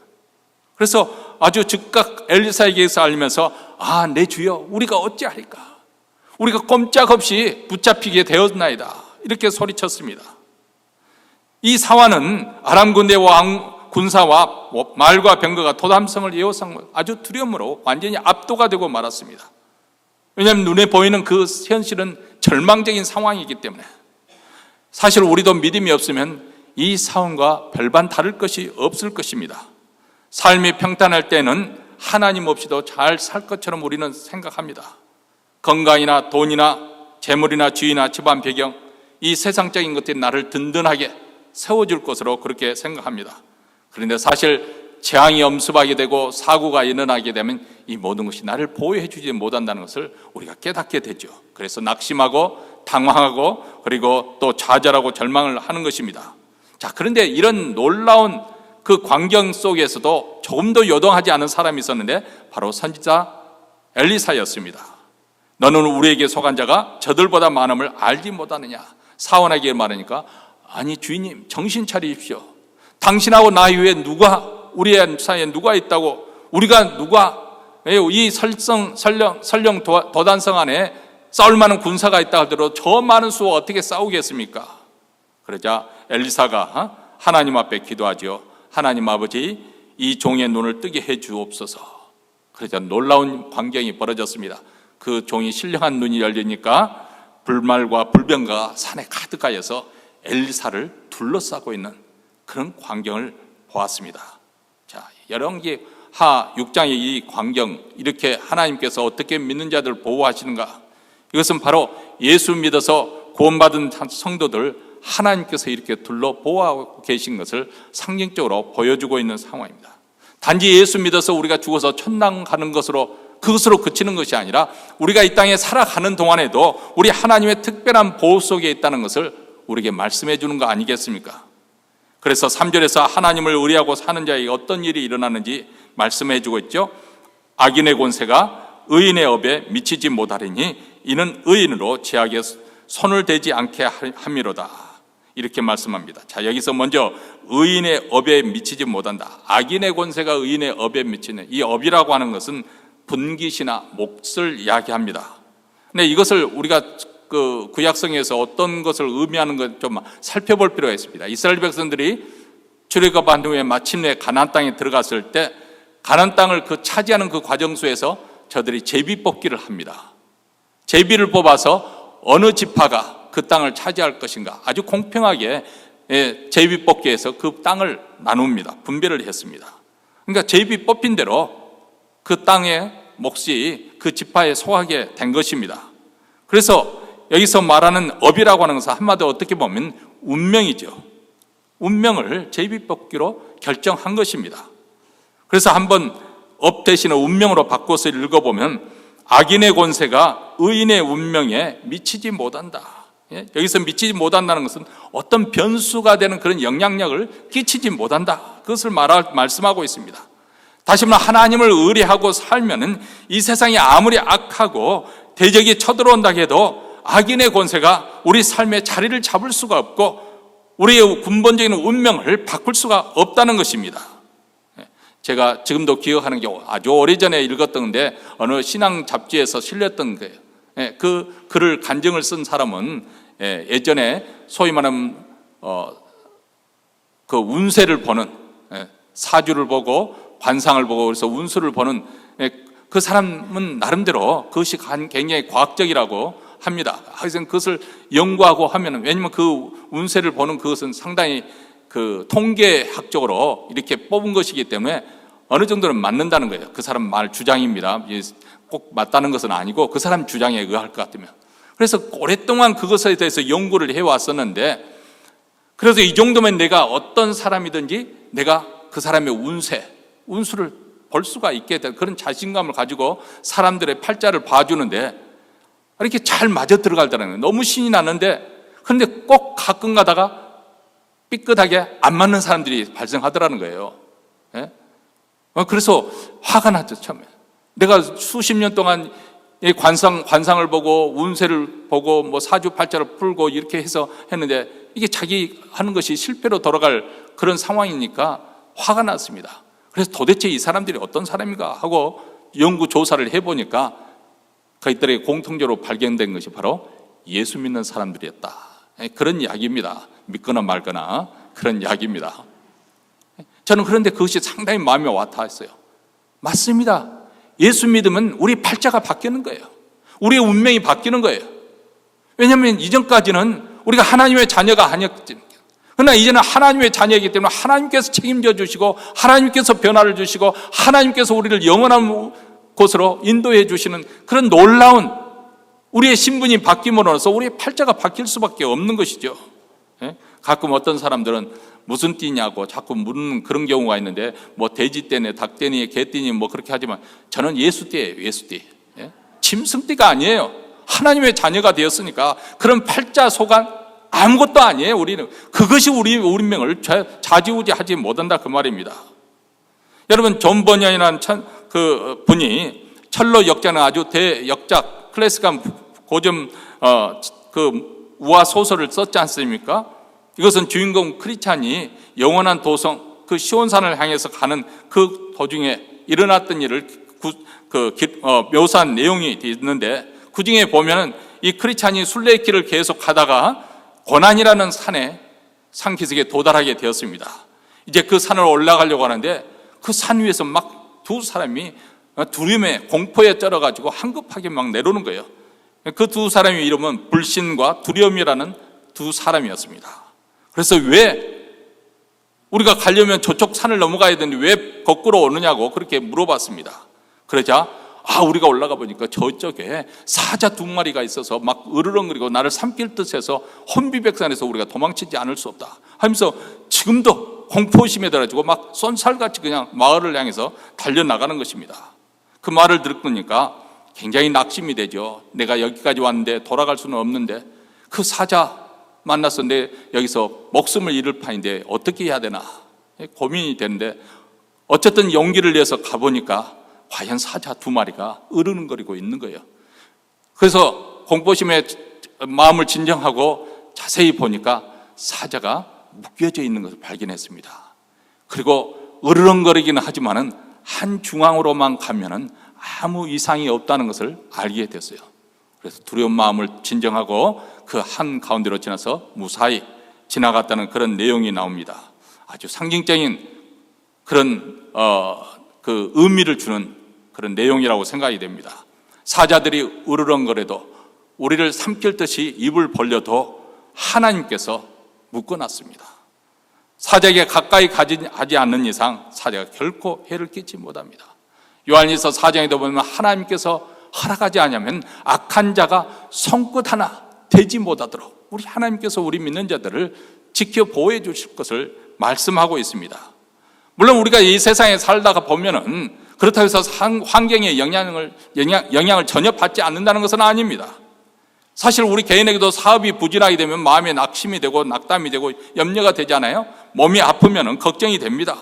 그래서 아주 즉각 엘리사에게서 알리면서 내 주여 우리가 어찌하리까? 우리가 꼼짝없이 붙잡히게 되었나이다. 이렇게 소리쳤습니다. 이 사환은 아람 군대와 군사와 말과 병거가 도담성을 에워싼 아주 두려움으로 완전히 압도가 되고 말았습니다. 왜냐하면 눈에 보이는 그 현실은 절망적인 상황이기 때문에. 사실 우리도 믿음이 없으면 이 상황과 별반 다를 것이 없을 것입니다. 삶이 평탄할 때는 하나님 없이도 잘 살 것처럼 우리는 생각합니다. 건강이나 돈이나 재물이나 주의나 집안 배경, 이 세상적인 것들이 나를 든든하게 세워줄 것으로 그렇게 생각합니다. 그런데 사실 재앙이 엄습하게 되고 사고가 일어나게 되면 이 모든 것이 나를 보호해 주지 못한다는 것을 우리가 깨닫게 되죠. 그래서 낙심하고 당황하고 그리고 또 좌절하고 절망을 하는 것입니다. 자, 그런데 이런 놀라운 그 광경 속에서도 조금 더 요동하지 않은 사람이 있었는데 바로 선지자 엘리사였습니다. 너는 우리에게 속한 자가 저들보다 많음을 알지 못하느냐? 사원에게 말하니까 아니 주인님 정신 차리십시오. 당신하고 나 이외에 우리 사이에 누가 있다고, 우리가 이 설령 도단성 안에 싸울 만한 군사가 있다 하더라도 저 많은 수와 어떻게 싸우겠습니까? 그러자 엘리사가 하나님 앞에 기도하지요. 하나님 아버지, 이 종의 눈을 뜨게 해 주옵소서. 그러자 놀라운 광경이 벌어졌습니다. 그 종이 신령한 눈이 열리니까 불말과 불병거가 산에 가득하여서 엘리사를 둘러싸고 있는 그런 광경을 보았습니다. 자, 열왕기하 6장의 이 광경, 이렇게 하나님께서 어떻게 믿는 자들을 보호하시는가? 이것은 바로 예수 믿어서 구원받은 성도들 하나님께서 이렇게 둘러 보호하고 계신 것을 상징적으로 보여주고 있는 상황입니다. 단지 예수 믿어서 우리가 죽어서 천당 가는 그것으로 그치는 것이 아니라 우리가 이 땅에 살아가는 동안에도 우리 하나님의 특별한 보호 속에 있다는 것을 우리에게 말씀해 주는 거 아니겠습니까? 그래서 3절에서 하나님을 의뢰하고 사는 자에게 어떤 일이 일어나는지 말씀해 주고 있죠. 악인의 권세가 의인의 업에 미치지 못하리니 이는 의인으로 죄악에 손을 대지 않게 함이로다. 이렇게 말씀합니다. 자, 여기서 먼저 의인의 업에 미치지 못한다. 악인의 권세가 의인의 업에 미치는, 이 업이라고 하는 것은 분깃이나 몫을 이야기합니다. 근데 이것을 우리가 그 구약성에서 어떤 것을 의미하는 것 좀 살펴볼 필요가 있습니다. 이스라엘 백성들이 출애굽한 후에 마침내 가나안 땅에 들어갔을 때 가나안 땅을 차지하는 그 과정 속에서 저들이 제비 뽑기를 합니다. 제비를 뽑아서 어느 지파가 그 땅을 차지할 것인가 아주 공평하게 제비 뽑기에서 그 땅을 나눕니다. 분배를 했습니다. 그러니까 제비 뽑힌 대로 그 땅의 몫이 그 지파에 속하게 된 것입니다. 그래서 여기서 말하는 업이라고 하는 것은 한마디로 어떻게 보면 운명이죠. 운명을 제비뽑기로 결정한 것입니다. 그래서 한번 업 대신에 운명으로 바꿔서 읽어보면 악인의 권세가 의인의 운명에 미치지 못한다. 여기서 미치지 못한다는 것은 어떤 변수가 되는 그런 영향력을 끼치지 못한다. 그것을 말씀하고 있습니다. 다시 말해 하나님을 의뢰하고 살면은 이 세상이 아무리 악하고 대적이 쳐들어온다 해도 악인의 권세가 우리 삶의 자리를 잡을 수가 없고 우리의 근본적인 운명을 바꿀 수가 없다는 것입니다. 제가 지금도 기억하는 게 아주 오래전에 읽었던 건데 어느 신앙 잡지에서 실렸던 거예요. 그 글을 간증을 쓴 사람은 예전에 소위 말하면 그 운세를 보는, 사주를 보고 관상을 보고 그래서 운수를 보는 그 사람은 나름대로 그것이 굉장히 과학적이라고 합니다. 그래서 그것을 연구하고 하면, 왜냐면 그 운세를 보는 그것은 상당히 그 통계학적으로 이렇게 뽑은 것이기 때문에 어느 정도는 맞는다는 거예요. 그 사람 말 주장입니다. 꼭 맞다는 것은 아니고 그 사람 주장에 의할 것 같으면. 그래서 오랫동안 그것에 대해서 연구를 해왔었는데, 그래서 이 정도면 내가 어떤 사람이든지 내가 그 사람의 운수를 볼 수가 있게 된 그런 자신감을 가지고 사람들의 팔자를 봐주는데 이렇게 잘 맞아 들어갈다는 거예요. 너무 신이 났는데, 그런데 꼭 가끔 가다가 삐끗하게 안 맞는 사람들이 발생하더라는 거예요. 그래서 화가 났죠, 처음에. 내가 수십 년 동안 관상을 보고 운세를 보고 뭐 사주팔자를 풀고 이렇게 해서 했는데 이게 자기 하는 것이 실패로 돌아갈 그런 상황이니까 화가 났습니다. 그래서 도대체 이 사람들이 어떤 사람인가 하고 연구 조사를 해보니까 그들에게 공통적으로 발견된 것이 바로 예수 믿는 사람들이었다. 그런 이야기입니다. 믿거나 말거나 그런 이야기입니다. 저는 그런데 그것이 상당히 마음에 와닿았어요. 맞습니다. 예수 믿으면 우리 팔자가 바뀌는 거예요. 우리의 운명이 바뀌는 거예요. 왜냐하면 이전까지는 우리가 하나님의 자녀가 아니었지. 그러나 이제는 하나님의 자녀이기 때문에 하나님께서 책임져 주시고 하나님께서 변화를 주시고 하나님께서 우리를 영원한 곳으로 인도해 주시는 그런 놀라운 우리의 신분이 바뀜으로써 우리의 팔자가 바뀔 수밖에 없는 것이죠. 가끔 어떤 사람들은 무슨 띠냐고 자꾸 묻는 그런 경우가 있는데 뭐 돼지띠네, 닭띠니, 개띠니 뭐 그렇게 하지만 저는 예수띠예요. 예수띠. 짐승띠가 아니에요. 하나님의 자녀가 되었으니까 그런 팔자 소관 아무것도 아니에요. 우리는 그것이 우리 운명을 좌지우지하지 못한다 그 말입니다. 여러분 존 버년이라는 그 분이 철로 역자는 아주 대역작 클래식한 고전 그 우화 소설을 썼지 않습니까? 이것은 주인공 크리스찬이 영원한 도성 그 시온산을 향해서 가는 그 도중에 일어났던 일을 묘사한 내용이 있는데 그 중에 보면은 이 크리스찬이 순례길을 계속 가다가 고난이라는 산 기슭에 도달하게 되었습니다. 이제 그 산을 올라가려고 하는데 그 산 위에서 막 두 사람이 두려움에 공포에 쩔어가지고 한급하게 막 내려오는 거예요. 그 두 사람의 이름은 불신과 두려움이라는 두 사람이었습니다. 그래서 왜 우리가 가려면 저쪽 산을 넘어가야 되는데 왜 거꾸로 오느냐고 그렇게 물어봤습니다. 그러자 우리가 올라가 보니까 저쪽에 사자 두 마리가 있어서 막 으르렁거리고 나를 삼킬 듯해서 혼비백산에서 우리가 도망치지 않을 수 없다 하면서 지금도 공포심에 들어가지고 막 쏜살같이 그냥 마을을 향해서 달려나가는 것입니다. 그 말을 들으니까 굉장히 낙심이 되죠. 내가 여기까지 왔는데 돌아갈 수는 없는데 그 사자 만나서 내 여기서 목숨을 잃을 판인데 어떻게 해야 되나 고민이 되는데 어쨌든 용기를 내서 가보니까 과연 사자 두 마리가 으르렁거리고 있는 거예요. 그래서 공포심에 마음을 진정하고 자세히 보니까 사자가 묶여져 있는 것을 발견했습니다. 그리고 으르렁거리기는 하지만은 한 중앙으로만 가면은 아무 이상이 없다는 것을 알게 됐어요. 그래서 두려운 마음을 진정하고 그 한 가운데로 지나서 무사히 지나갔다는 그런 내용이 나옵니다. 아주 상징적인 그런 그 의미를 주는 그런 내용이라고 생각이 됩니다. 사자들이 으르렁거려도 우리를 삼킬 듯이 입을 벌려도 하나님께서 묶어놨습니다. 사자에게 가까이 가지 않는 이상 사자가 결코 해를 끼치 못합니다. 요한일서 4장에도 보면 하나님께서 허락하지 않으면 악한 자가 손끝 하나 대지 못하도록 우리 하나님께서 우리 믿는 자들을 지켜 보호해 주실 것을 말씀하고 있습니다. 물론 우리가 이 세상에 살다가 보면은 그렇다고 해서 환경의 영향을 전혀 받지 않는다는 것은 아닙니다. 사실 우리 개인에게도 사업이 부진하게 되면 마음에 낙심이 되고 낙담이 되고 염려가 되잖아요. 몸이 아프면 걱정이 됩니다.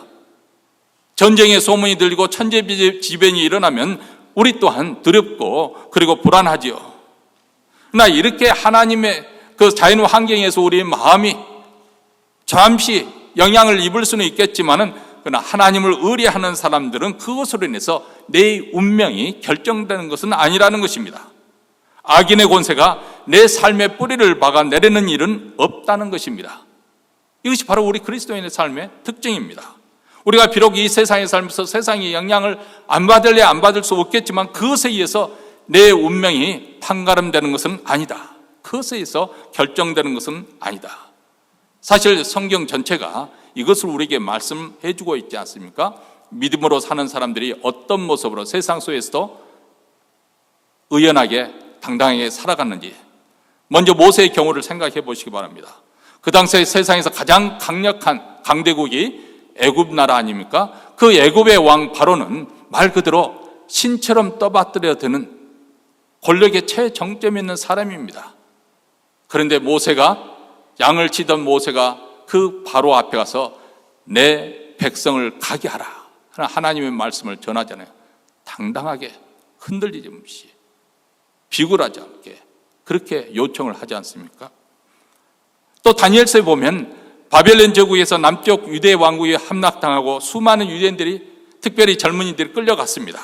전쟁의 소문이 들리고 천재지변이 일어나면 우리 또한 두렵고 그리고 불안하지요. 그러나 이렇게 하나님의 그 자연 환경에서 우리의 마음이 잠시 영향을 입을 수는 있겠지만은 그러나 하나님을 의뢰하는 사람들은 그것으로 인해서 내 운명이 결정되는 것은 아니라는 것입니다. 악인의 권세가 내 삶의 뿌리를 박아 내리는 일은 없다는 것입니다. 이것이 바로 우리 그리스도인의 삶의 특징입니다. 우리가 비록 이 세상에 살면서 세상의 영향을 안 받을래 안 받을 수 없겠지만 그것에 의해서 내 운명이 판가름되는 것은 아니다. 그것에 의해서 결정되는 것은 아니다. 사실 성경 전체가 이것을 우리에게 말씀해 주고 있지 않습니까? 믿음으로 사는 사람들이 어떤 모습으로 세상 속에서도 의연하게 당당하게 살아갔는지 먼저 모세의 경우를 생각해 보시기 바랍니다. 그 당시에 세상에서 가장 강력한 강대국이 애굽 나라 아닙니까? 그 애굽의 왕 바로는 말 그대로 신처럼 떠받들여드는 권력의 최정점에 있는 사람입니다. 그런데 모세가 양을 치던 모세가 그 바로 앞에 가서 내 백성을 가게 하라 하나님의 말씀을 전하잖아요. 당당하게 흔들리지 없이 비굴하지 않게 그렇게 요청을 하지 않습니까? 또 다니엘서에 보면 바벨론 제국에서 남쪽 유대 왕국에 함락당하고 수많은 유대인들이, 특별히 젊은이들이 끌려갔습니다.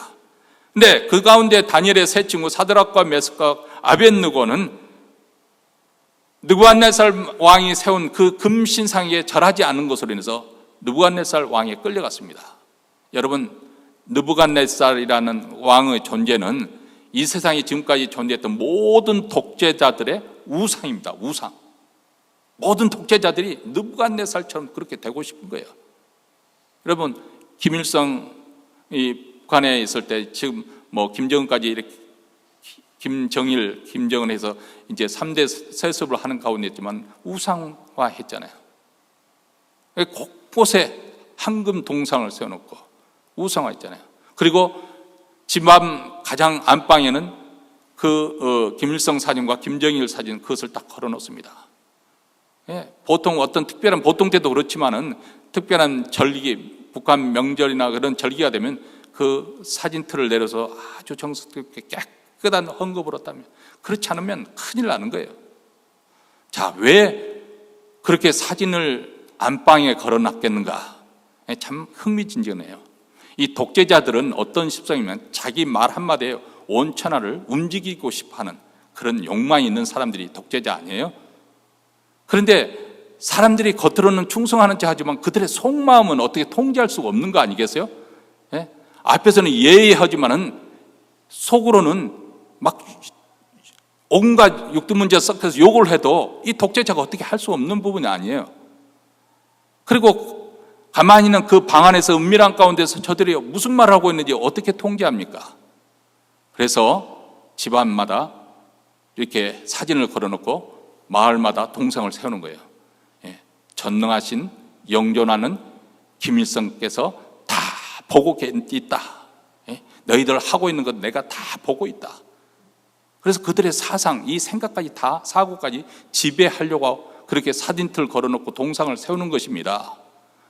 근데 그 가운데 다니엘의 세 친구 사드락과 메삭과 아벳느고는 느부갓네살 왕이 세운 그 금신상에 절하지 않은 것으로 인해서 느부갓네살 왕에 끌려갔습니다. 여러분, 느부갓네살이라는 왕의 존재는 이 세상에 지금까지 존재했던 모든 독재자들의 우상입니다. 우상. 모든 독재자들이 느부갓네살처럼 그렇게 되고 싶은 거예요. 여러분, 김일성이 북한에 있을 때 지금 김정은까지 이렇게 김정일, 김정은 해서 이제 3대 세습을 하는 가운데 있지만 우상화 했잖아요. 곳곳에 황금 동상을 세워놓고 우상화 했잖아요. 그리고 집 앞 가장 안방에는 김일성 사진과 김정일 사진, 그것을 딱 걸어놓습니다. 예, 보통 어떤 특별한, 보통 때도 그렇지만은 특별한 절기, 북한 명절이나 그런 절기가 되면 그 사진틀을 내려서 아주 정성스럽게 깨끗한 헝겊으로 따면, 그렇지 않으면 큰일 나는 거예요. 자, 왜 그렇게 사진을 안방에 걸어놨겠는가? 참 흥미진진해요. 이 독재자들은 어떤 습성이면 자기 말 한마디에 온 천하를 움직이고 싶어하는 그런 욕망이 있는 사람들이 독재자 아니에요? 그런데 사람들이 겉으로는 충성하는 척 하지만 그들의 속마음은 어떻게 통제할 수가 없는 거 아니겠어요? 예? 앞에서는 예의하지만은 속으로는 막 온갖 육두문제 섞여서 욕을 해도 이 독재자가 어떻게 할 수 없는 부분이 아니에요. 그리고 가만히 있는 그 방 안에서 은밀한 가운데서 저들이 무슨 말을 하고 있는지 어떻게 통제합니까? 그래서 집안마다 이렇게 사진을 걸어놓고 마을마다 동상을 세우는 거예요. 예. 전능하신 영존하는 김일성께서 다 보고 있다. 예. 너희들 하고 있는 것 내가 다 보고 있다. 그래서 그들의 사상, 이 생각까지 다, 사고까지 지배하려고 그렇게 사진틀 걸어놓고 동상을 세우는 것입니다.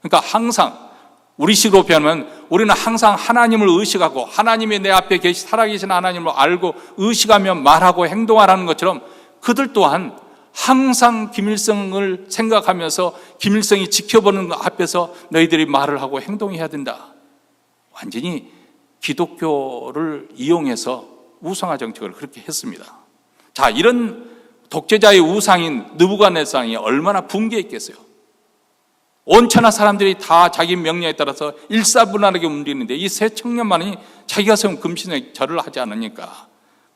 그러니까 항상 우리식으로 표현하면 우리는 항상 하나님을 의식하고 하나님이 내 앞에 살아계신 하나님을 알고 의식하며 말하고 행동하라는 것처럼 그들 또한 항상 김일성을 생각하면서 김일성이 지켜보는 것 앞에서 너희들이 말을 하고 행동해야 된다. 완전히 기독교를 이용해서 우상화 정책을 그렇게 했습니다. 자, 이런 독재자의 우상인 느부갓네살이 얼마나 붕괴했겠어요. 온 천하 사람들이 다 자기 명령에 따라서 일사분란하게 움직이는데 이 세 청년만이 자기가 세운 금신에 절을 하지 않으니까,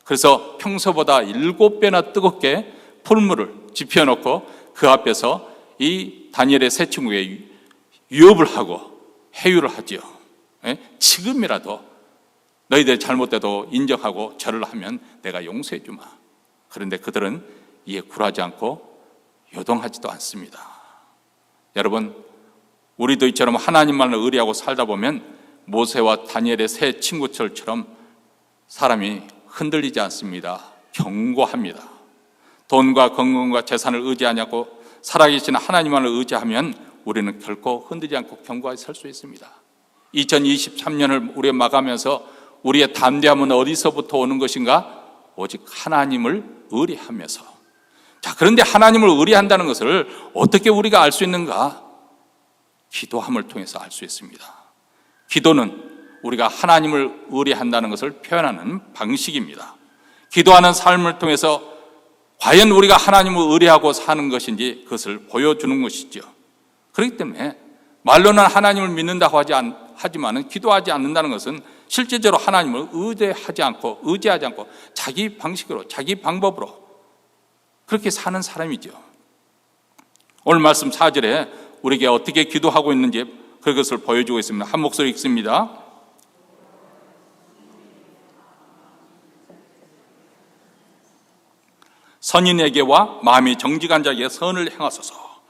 그래서 평소보다 7배나 뜨겁게 풀물을 지펴놓고 그 앞에서 이 다니엘의 세 친구에 유업을 하고 해유를 하지요. 지금이라도 너희들 잘못돼도 인정하고 절을 하면 내가 용서해 주마. 그런데 그들은 이에 굴하지 않고 요동하지도 않습니다. 여러분, 우리도 이처럼 하나님만을 의뢰하고 살다 보면 모세와 다니엘의 세 친구들처럼 사람이 흔들리지 않습니다. 견고합니다. 돈과 건강과 재산을 의지하지 않고 살아계신 하나님만을 의지하면 우리는 결코 흔들리지 않고 견고하게 살 수 있습니다. 2023년을 우리가 마감하면서 우리의 담대함은 어디서부터 오는 것인가? 오직 하나님을 의뢰하면서. 자, 그런데 하나님을 의뢰한다는 것을 어떻게 우리가 알 수 있는가? 기도함을 통해서 알 수 있습니다. 기도는 우리가 하나님을 의뢰한다는 것을 표현하는 방식입니다. 기도하는 삶을 통해서 과연 우리가 하나님을 의뢰하고 사는 것인지 그것을 보여주는 것이죠. 그렇기 때문에 말로는 하나님을 믿는다고 하지만은 기도하지 않는다는 것은 실제적으로 하나님을 의지하지 않고 자기 방식으로, 자기 방법으로 그렇게 사는 사람이죠. 오늘 말씀 4절에 우리에게 어떻게 기도하고 있는지 그것을 보여주고 있습니다. 한 목소리 읽습니다. 선인에게와 마음이 정직한 자에게 선을 행하소서.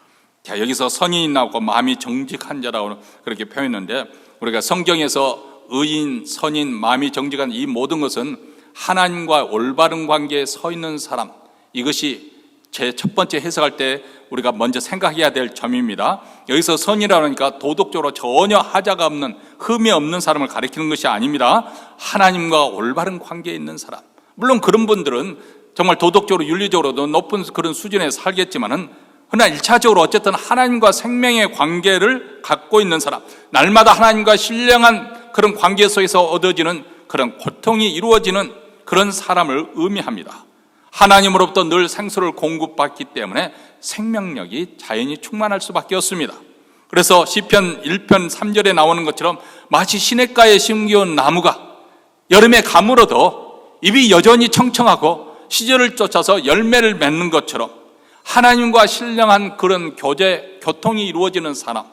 자, 여기서 선인이 나오고 마음이 정직한 자라고 그렇게 표현했는데, 우리가 성경에서 의인, 선인, 마음이 정직한 이 모든 것은 하나님과 올바른 관계에 서 있는 사람, 이것이 제 첫 번째 해석할 때 우리가 먼저 생각해야 될 점입니다. 여기서 선이라고 하니까 도덕적으로 전혀 하자가 없는, 흠이 없는 사람을 가리키는 것이 아닙니다. 하나님과 올바른 관계에 있는 사람. 물론 그런 분들은 정말 도덕적으로 윤리적으로도 높은 그런 수준에 살겠지만은 그러나 1차적으로 어쨌든 하나님과 생명의 관계를 갖고 있는 사람, 날마다 하나님과 신령한 그런 관계 속에서 얻어지는 그런 고통이 이루어지는 그런 사람을 의미합니다. 하나님으로부터 늘 생수를 공급받기 때문에 생명력이 자연히 충만할 수밖에 없습니다. 그래서 시편 1편 3절에 나오는 것처럼 마치 시냇가에 심기운 나무가 여름에 가물어도 잎이 여전히 청청하고 시절을 쫓아서 열매를 맺는 것처럼 하나님과 신령한 그런 교통이 이루어지는 사람,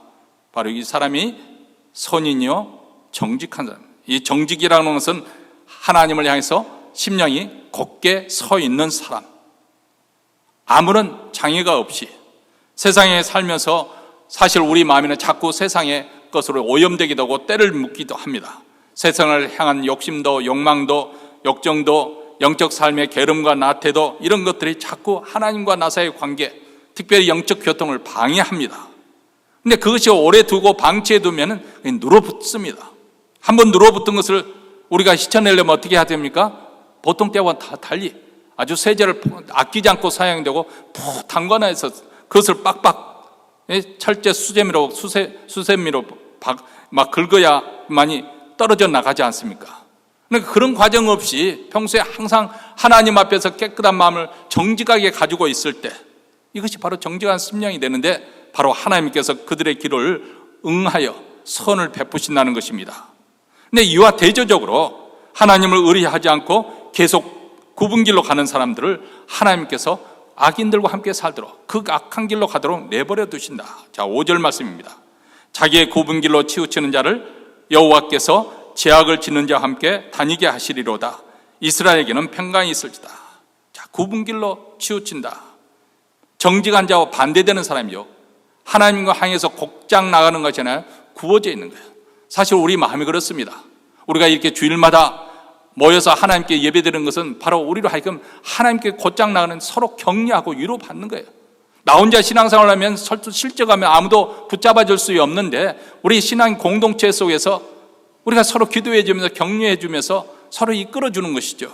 바로 이 사람이 선인이요 정직한 사람. 이 정직이라는 것은 하나님을 향해서 심령이 곧게 서 있는 사람, 아무런 장애가 없이 세상에 살면서 사실 우리 마음에는 자꾸 세상의 것으로 오염되기도 하고 때를 묻기도 합니다. 세상을 향한 욕심도 욕망도 욕정도 영적 삶의 게으름과 나태도 이런 것들이 자꾸 하나님과 나 사이의 관계, 특별히 영적 교통을 방해합니다. 근데 그것이 오래 두고 방치해 두면 눌어붙습니다. 한번 눌어붙은 것을 우리가 씻어내려면 어떻게 해야 됩니까? 보통 때와 다 달리 아주 세제를 아끼지 않고 사용되고 푹 담가놔서 그것을 빡빡 철제 수세미로 막 긁어야만이 떨어져 나가지 않습니까? 그러니까 그런 과정 없이 평소에 항상 하나님 앞에서 깨끗한 마음을 정직하게 가지고 있을 때 이것이 바로 정직한 심령이 되는데 바로 하나님께서 그들의 길을 응하여 선을 베푸신다는 것입니다. 근데 이와 대조적으로 하나님을 의뢰하지 않고 계속 굽은 길로 가는 사람들을 하나님께서 악인들과 함께 살도록 그 악한 길로 가도록 내버려 두신다. 자, 5절 말씀입니다. 자기의 굽은 길로 치우치는 자를 여호와께서 죄악을 짓는 자와 함께 다니게 하시리로다. 이스라엘에게는 평강이 있을지다. 자, 굽은 길로 치우친다. 정직한 자와 반대되는 사람이요, 하나님과 향해서 곡장 나가는 것이잖아요. 구워져 있는 거예요. 사실 우리 마음이 그렇습니다. 우리가 이렇게 주일마다 모여서 하나님께 예배드리는 것은 바로 우리로 하여금 하나님께 곧장 나가는, 서로 격려하고 위로받는 거예요. 나 혼자 신앙생활을 하면 실제 가면 아무도 붙잡아 줄 수 없는데 우리 신앙 공동체 속에서 우리가 서로 기도해 주면서 격려해 주면서 서로 이끌어 주는 것이죠.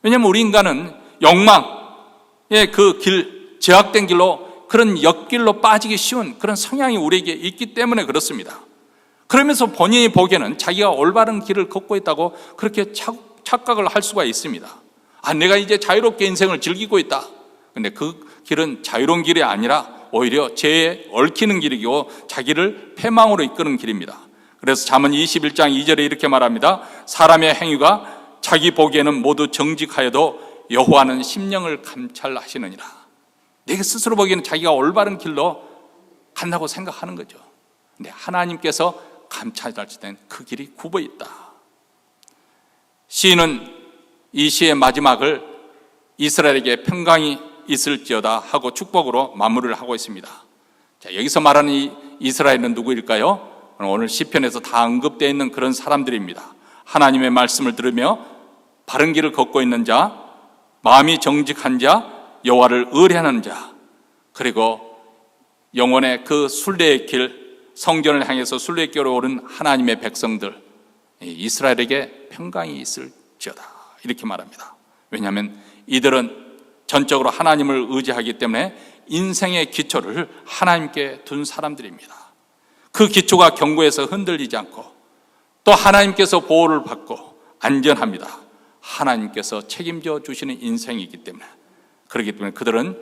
왜냐하면 우리 인간은 욕망의 그 길, 제약된 길로, 그런 역길로 빠지기 쉬운 그런 성향이 우리에게 있기 때문에 그렇습니다. 그러면서 본인이 보기에는 자기가 올바른 길을 걷고 있다고 그렇게 착각을 할 수가 있습니다. 아, 내가 이제 자유롭게 인생을 즐기고 있다. 근데 그 길은 자유로운 길이 아니라 오히려 죄에 얽히는 길이고 자기를 패망으로 이끄는 길입니다. 그래서 잠언 21장 2절에 이렇게 말합니다. 사람의 행위가 자기 보기에는 모두 정직하여도 여호와는 심령을 감찰하시느니라. 내가 스스로 보기에는 자기가 올바른 길로 간다고 생각하는 거죠. 근데 하나님께서 감찰하실 때는 그 길이 굽어 있다. 시인은 이 시의 마지막을 이스라엘에게 평강이 있을지어다 하고 축복으로 마무리를 하고 있습니다. 자, 여기서 말하는 이 이스라엘은 누구일까요? 오늘 시편에서 다 언급되어 있는 그런 사람들입니다. 하나님의 말씀을 들으며 바른 길을 걷고 있는 자, 마음이 정직한 자, 여호와를 의뢰하는 자, 그리고 영원의 그 순례의 길, 성전을 향해서 순례의 길로 오른 하나님의 백성들, 이스라엘에게 평강이 있을지어다 이렇게 말합니다. 왜냐하면 이들은 전적으로 하나님을 의지하기 때문에 인생의 기초를 하나님께 둔 사람들입니다. 그 기초가 견고해서 흔들리지 않고 또 하나님께서 보호를 받고 안전합니다. 하나님께서 책임져 주시는 인생이기 때문에, 그렇기 때문에 그들은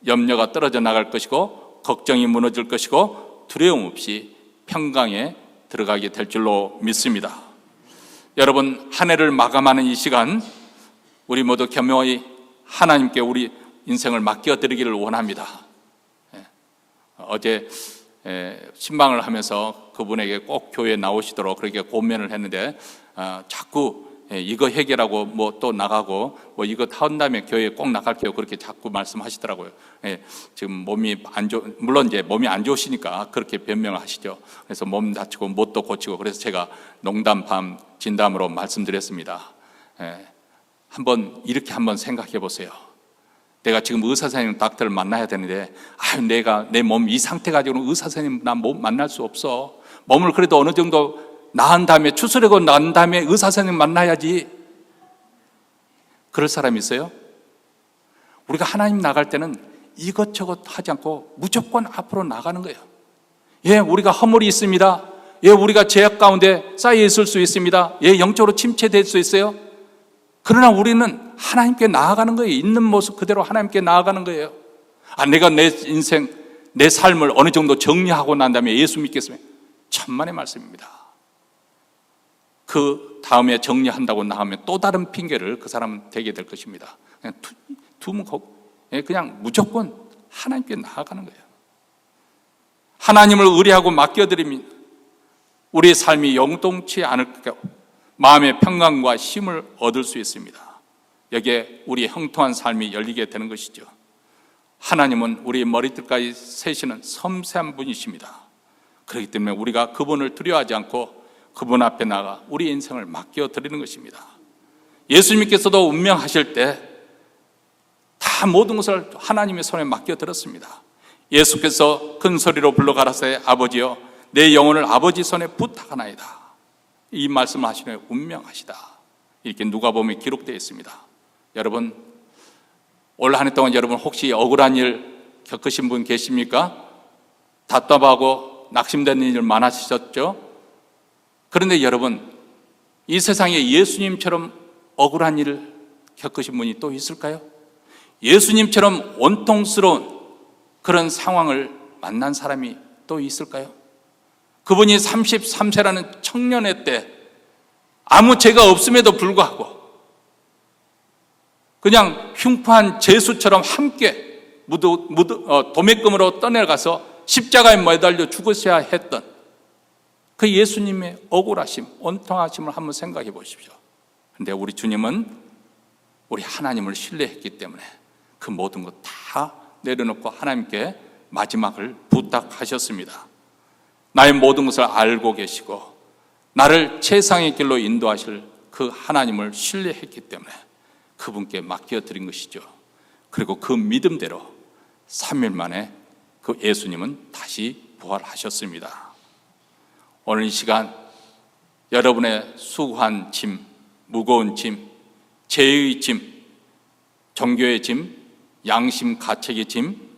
염려가 떨어져 나갈 것이고 걱정이 무너질 것이고 두려움 없이 평강에 들어가게 될 줄로 믿습니다. 여러분, 한 해를 마감하는 이 시간 우리 모두 겸허히 하나님께 우리 인생을 맡겨드리기를 원합니다. 어제 신방을 하면서 그분에게 꼭 교회에 나오시도록 그렇게 고면을 했는데 자꾸 이거 해결하고 뭐 또 나가고 뭐 이거 한 다음에 교회에 꼭 나갈게요 그렇게 자꾸 말씀하시더라고요. 지금 몸이 물론 이제 몸이 안 좋으시니까 그렇게 변명을 하시죠. 그래서 몸 다치고 못도 고치고, 그래서 제가 농담 반 진담으로 말씀드렸습니다. 이렇게 한번 생각해 보세요. 내가 지금 의사 선생님 닥터를 만나야 되는데 내가 내 몸 이 상태 가지고는 의사 선생님 난 몸 만날 수 없어. 몸을 그래도 어느 정도 나은 다음에 추스르고 난 다음에 의사 선생님 만나야지. 그럴 사람이 있어요? 우리가 하나님 나갈 때는 이것저것 하지 않고 무조건 앞으로 나가는 거예요. 예, 우리가 허물이 있습니다. 예, 우리가 죄악 가운데 쌓여 있을 수 있습니다. 예, 영적으로 침체될 수 있어요. 그러나 우리는 하나님께 나아가는 거예요. 있는 모습 그대로 하나님께 나아가는 거예요. 내가 내 인생, 내 삶을 어느 정도 정리하고 난 다음에 예수 믿겠습니다. 천만의 말씀입니다. 그 다음에 정리한다고 나가면 또 다른 핑계를 그 사람은 대게 될 것입니다. 그냥 무조건 하나님께 나아가는 거예요. 하나님을 의뢰하고 맡겨드리면 우리의 삶이 영동치 않을 거고 마음의 평강과 힘을 얻을 수 있습니다. 여기에 우리의 형통한 삶이 열리게 되는 것이죠. 하나님은 우리의 머리끝까지 세시는 섬세한 분이십니다. 그렇기 때문에 우리가 그분을 두려워하지 않고 그분 앞에 나가 우리 인생을 맡겨드리는 것입니다. 예수님께서도 운명하실 때 다 모든 것을 하나님의 손에 맡겨드렸습니다. 예수께서 큰 소리로 불러 가라사대 아버지여 내 영혼을 아버지 손에 부탁하나이다. 이 말씀을 하시네 운명하시다. 이렇게 누가복음에 기록되어 있습니다. 여러분, 올 한 해 동안 여러분 혹시 억울한 일 겪으신 분 계십니까? 답답하고 낙심되는 일 많으셨죠? 그런데 여러분, 이 세상에 예수님처럼 억울한 일을 겪으신 분이 또 있을까요? 예수님처럼 원통스러운 그런 상황을 만난 사람이 또 있을까요? 그분이 33세라는 청년의 때 아무 죄가 없음에도 불구하고 그냥 흉포한 제수처럼 함께 도매금으로 떠내려가서 십자가에 매달려 죽으셔야 했던 그 예수님의 억울하심, 원통하심을 한번 생각해 보십시오. 그런데 우리 주님은 우리 하나님을 신뢰했기 때문에 그 모든 것 다 내려놓고 하나님께 마지막을 부탁하셨습니다. 나의 모든 것을 알고 계시고 나를 최상의 길로 인도하실 그 하나님을 신뢰했기 때문에 그분께 맡겨드린 것이죠. 그리고 그 믿음대로 3일 만에 그 예수님은 다시 부활하셨습니다. 오늘 이 시간 여러분의 수고한 짐, 무거운 짐, 죄의 짐, 종교의 짐, 양심 가책의 짐,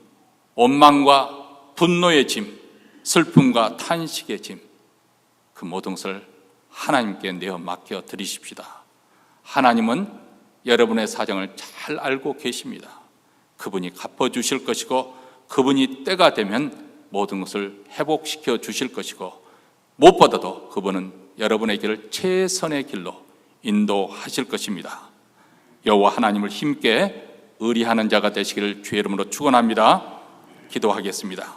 원망과 분노의 짐, 슬픔과 탄식의 짐, 그 모든 것을 하나님께 내어 맡겨 드리십시다. 하나님은 여러분의 사정을 잘 알고 계십니다. 그분이 갚아주실 것이고 그분이 때가 되면 모든 것을 회복시켜 주실 것이고 무엇보다도 그분은 여러분의 길을 최선의 길로 인도하실 것입니다. 여호와 하나님을 힘께 의리하는 자가 되시기를 주의 이름으로 축원합니다. 기도하겠습니다.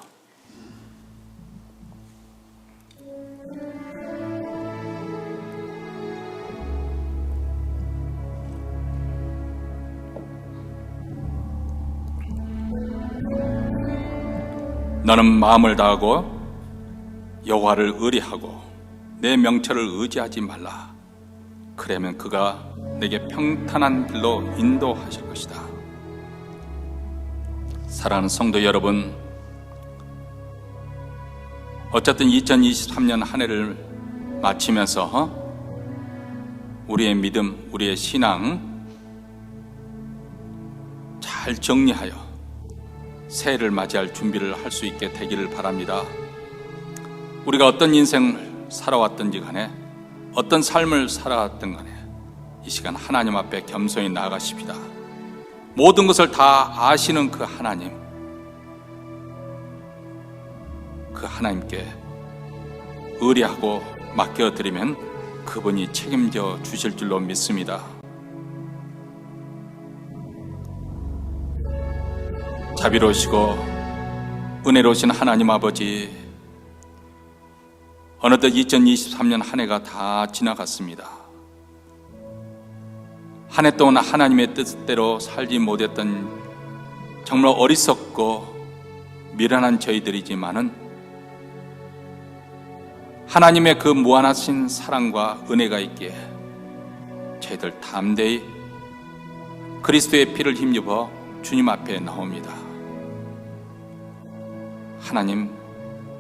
너는 마음을 다하고 여호와를 의리하고 내 명철을 의지하지 말라. 그러면 그가 내게 평탄한 길로 인도하실 것이다. 사랑하는 성도 여러분, 어쨌든 2023년 한 해를 마치면서 우리의 믿음, 우리의 신앙 잘 정리하여 새해를 맞이할 준비를 할 수 있게 되기를 바랍니다. 우리가 어떤 인생을 살아왔든지 간에 어떤 삶을 살아왔든 간에 이 시간 하나님 앞에 겸손히 나아가십시다. 모든 것을 다 아시는 그 하나님, 그 하나님께 의뢰하고 맡겨드리면 그분이 책임져 주실 줄로 믿습니다. 자비로우시고 은혜로우신 하나님 아버지, 어느덧 2023년 한 해가 다 지나갔습니다. 한 해 동안 하나님의 뜻대로 살지 못했던 정말 어리석고 미련한 저희들이지만은 하나님의 그 무한하신 사랑과 은혜가 있기에 저희들 담대히 그리스도의 피를 힘입어 주님 앞에 나옵니다.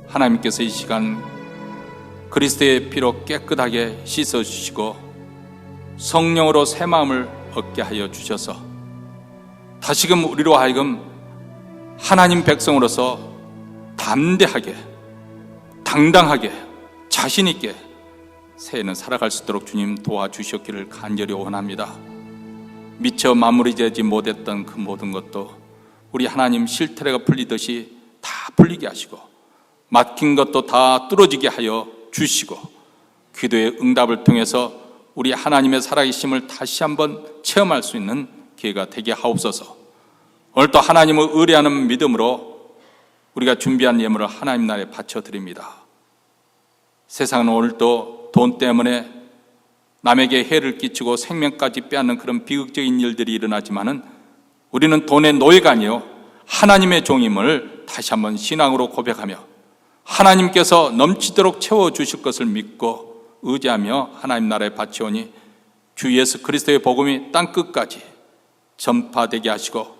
하나님께서 이 시간 그리스도의 피로 깨끗하게 씻어주시고 성령으로 새 마음을 얻게 하여 주셔서 다시금 우리로 하여금 하나님 백성으로서 담대하게, 당당하게, 자신 있게 새해는 살아갈 수 있도록 주님 도와주셨기를 간절히 원합니다. 미처 마무리되지 못했던 그 모든 것도 우리 하나님 실타래가 풀리듯이 다 풀리게 하시고, 막힌 것도 다 뚫어지게 하여 주시고, 기도의 응답을 통해서 우리 하나님의 살아계심을 다시 한번 체험할 수 있는 기회가 되게 하옵소서. 오늘도 하나님을 의뢰하는 믿음으로 우리가 준비한 예물을 하나님 나라에 바쳐드립니다. 세상은 오늘도 돈 때문에 남에게 해를 끼치고 생명까지 빼앗는 그런 비극적인 일들이 일어나지만은 우리는 돈의 노예가 아니요 하나님의 종임을 다시 한번 신앙으로 고백하며 하나님께서 넘치도록 채워주실 것을 믿고 의지하며 하나님 나라에 바치오니 주 예수 그리스도의 복음이 땅끝까지 전파되게 하시고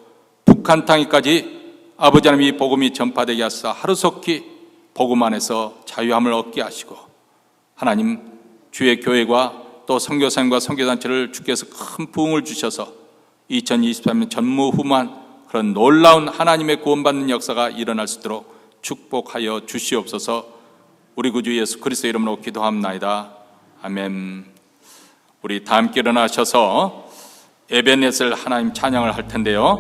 북한 땅에까지 아버지 하나님 이 복음이 전파되게 하사 하루속히 복음 안에서 자유함을 얻게 하시고, 하나님 주의 교회와 또 선교사님과 선교단체를 주께서 큰 부흥을 주셔서 2023년 전무후무한 그런 놀라운 하나님의 구원받는 역사가 일어날 수 있도록 축복하여 주시옵소서. 우리 구주 예수 그리스도 이름으로 기도합나이다. 아멘. 우리 다 함께 일어나셔서 에베넷을 하나님 찬양을 할 텐데요.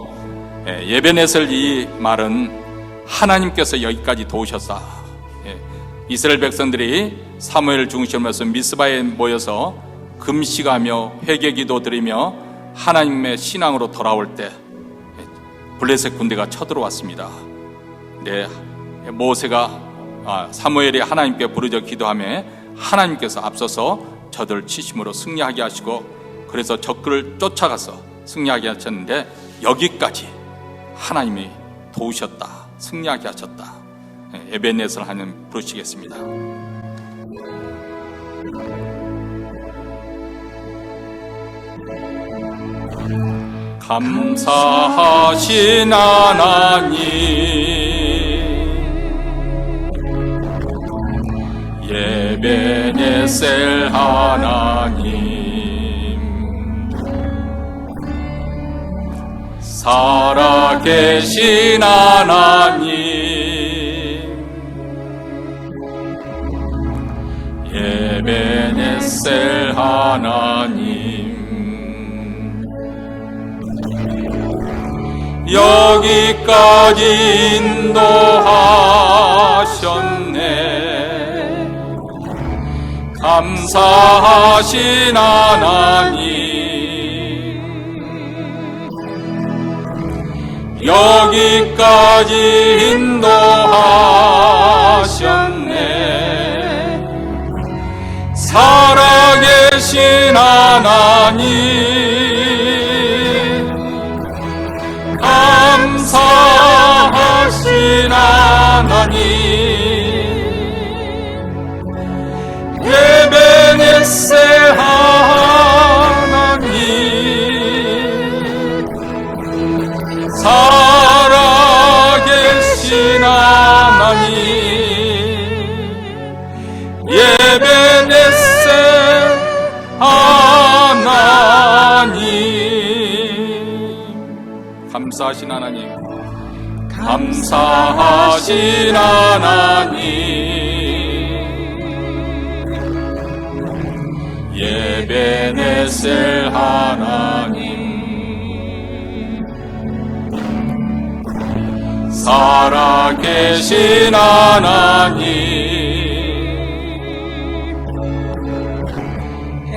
에베넷을 이 말은 하나님께서 여기까지 도우셨다. 이스라엘 백성들이 사무엘 중심으로서 미스바에 모여서 금식하며 회개기도 드리며 하나님의 신앙으로 돌아올 때 블레셋 군대가 쳐들어왔습니다. 사무엘이 하나님께 부르짖어 기도하며 하나님께서 앞서서 저들을 치심으로 승리하게 하시고, 그래서 적들을 쫓아가서 승리하게 하셨는데 여기까지 하나님이 도우셨다, 승리하게 하셨다. 에베넷을 하는 부르시겠습니다. 감사하신 하나님, 에베넷셀 하나님, 살아계신 하나님, 에베넷셀 하나님, 여기까지 인도하셨네. 감사하신 하나님, 여기까지 인도하셨네. 살아계신 하나님, 감사하신 하나님, 에베넷셀 하나님, 살아계신 하나님, 에베넷셀 하나님. 감사하신 하나님, 감사하신 하나님, 에베넷셀 하나님, 살아계신 하나님,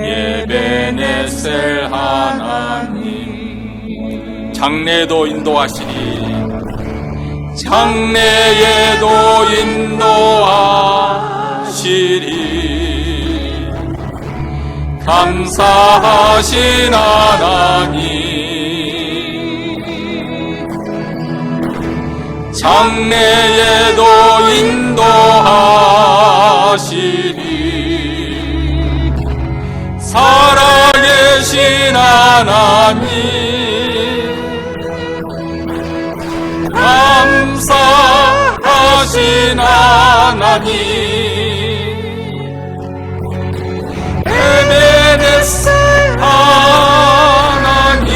에베넷셀 하나님, 장래에도 인도하시리, 장래에도 인도하시리. 감사하신 하나님, 장래에도 인도하시리. 살아계신 하나님, 감사하신 하나님, 에베넷셀 하나님,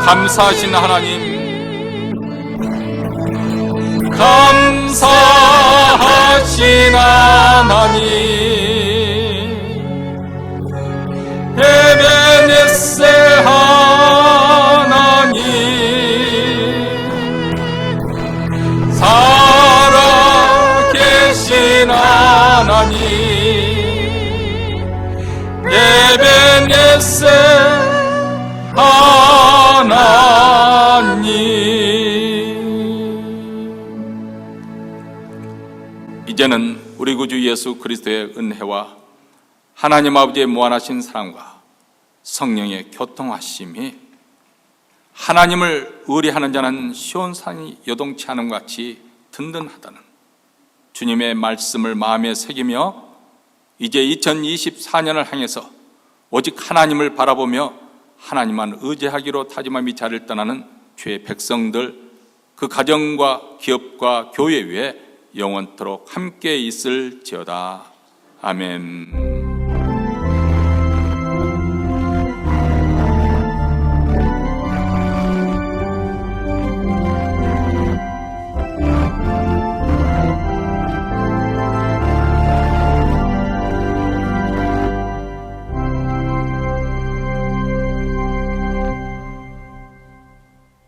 감사하신 하나님, 감사하신 하나님, 에베네세 하나님, 살아계신 하나님, 에베네세 하나님. 이제는 우리 구주 예수 그리스도의 은혜와 하나님 아버지의 무한하신 사랑과 성령의 교통하심이 하나님을 의뢰하는 자는 시온산이 요동치 않음 같이 든든하다는 주님의 말씀을 마음에 새기며 이제 2024년을 향해서 오직 하나님을 바라보며 하나님만 의지하기로 다짐한 이 자리를 떠나는 주의 백성들, 그 가정과 기업과 교회 위에 영원토록 함께 있을지어다. 아멘.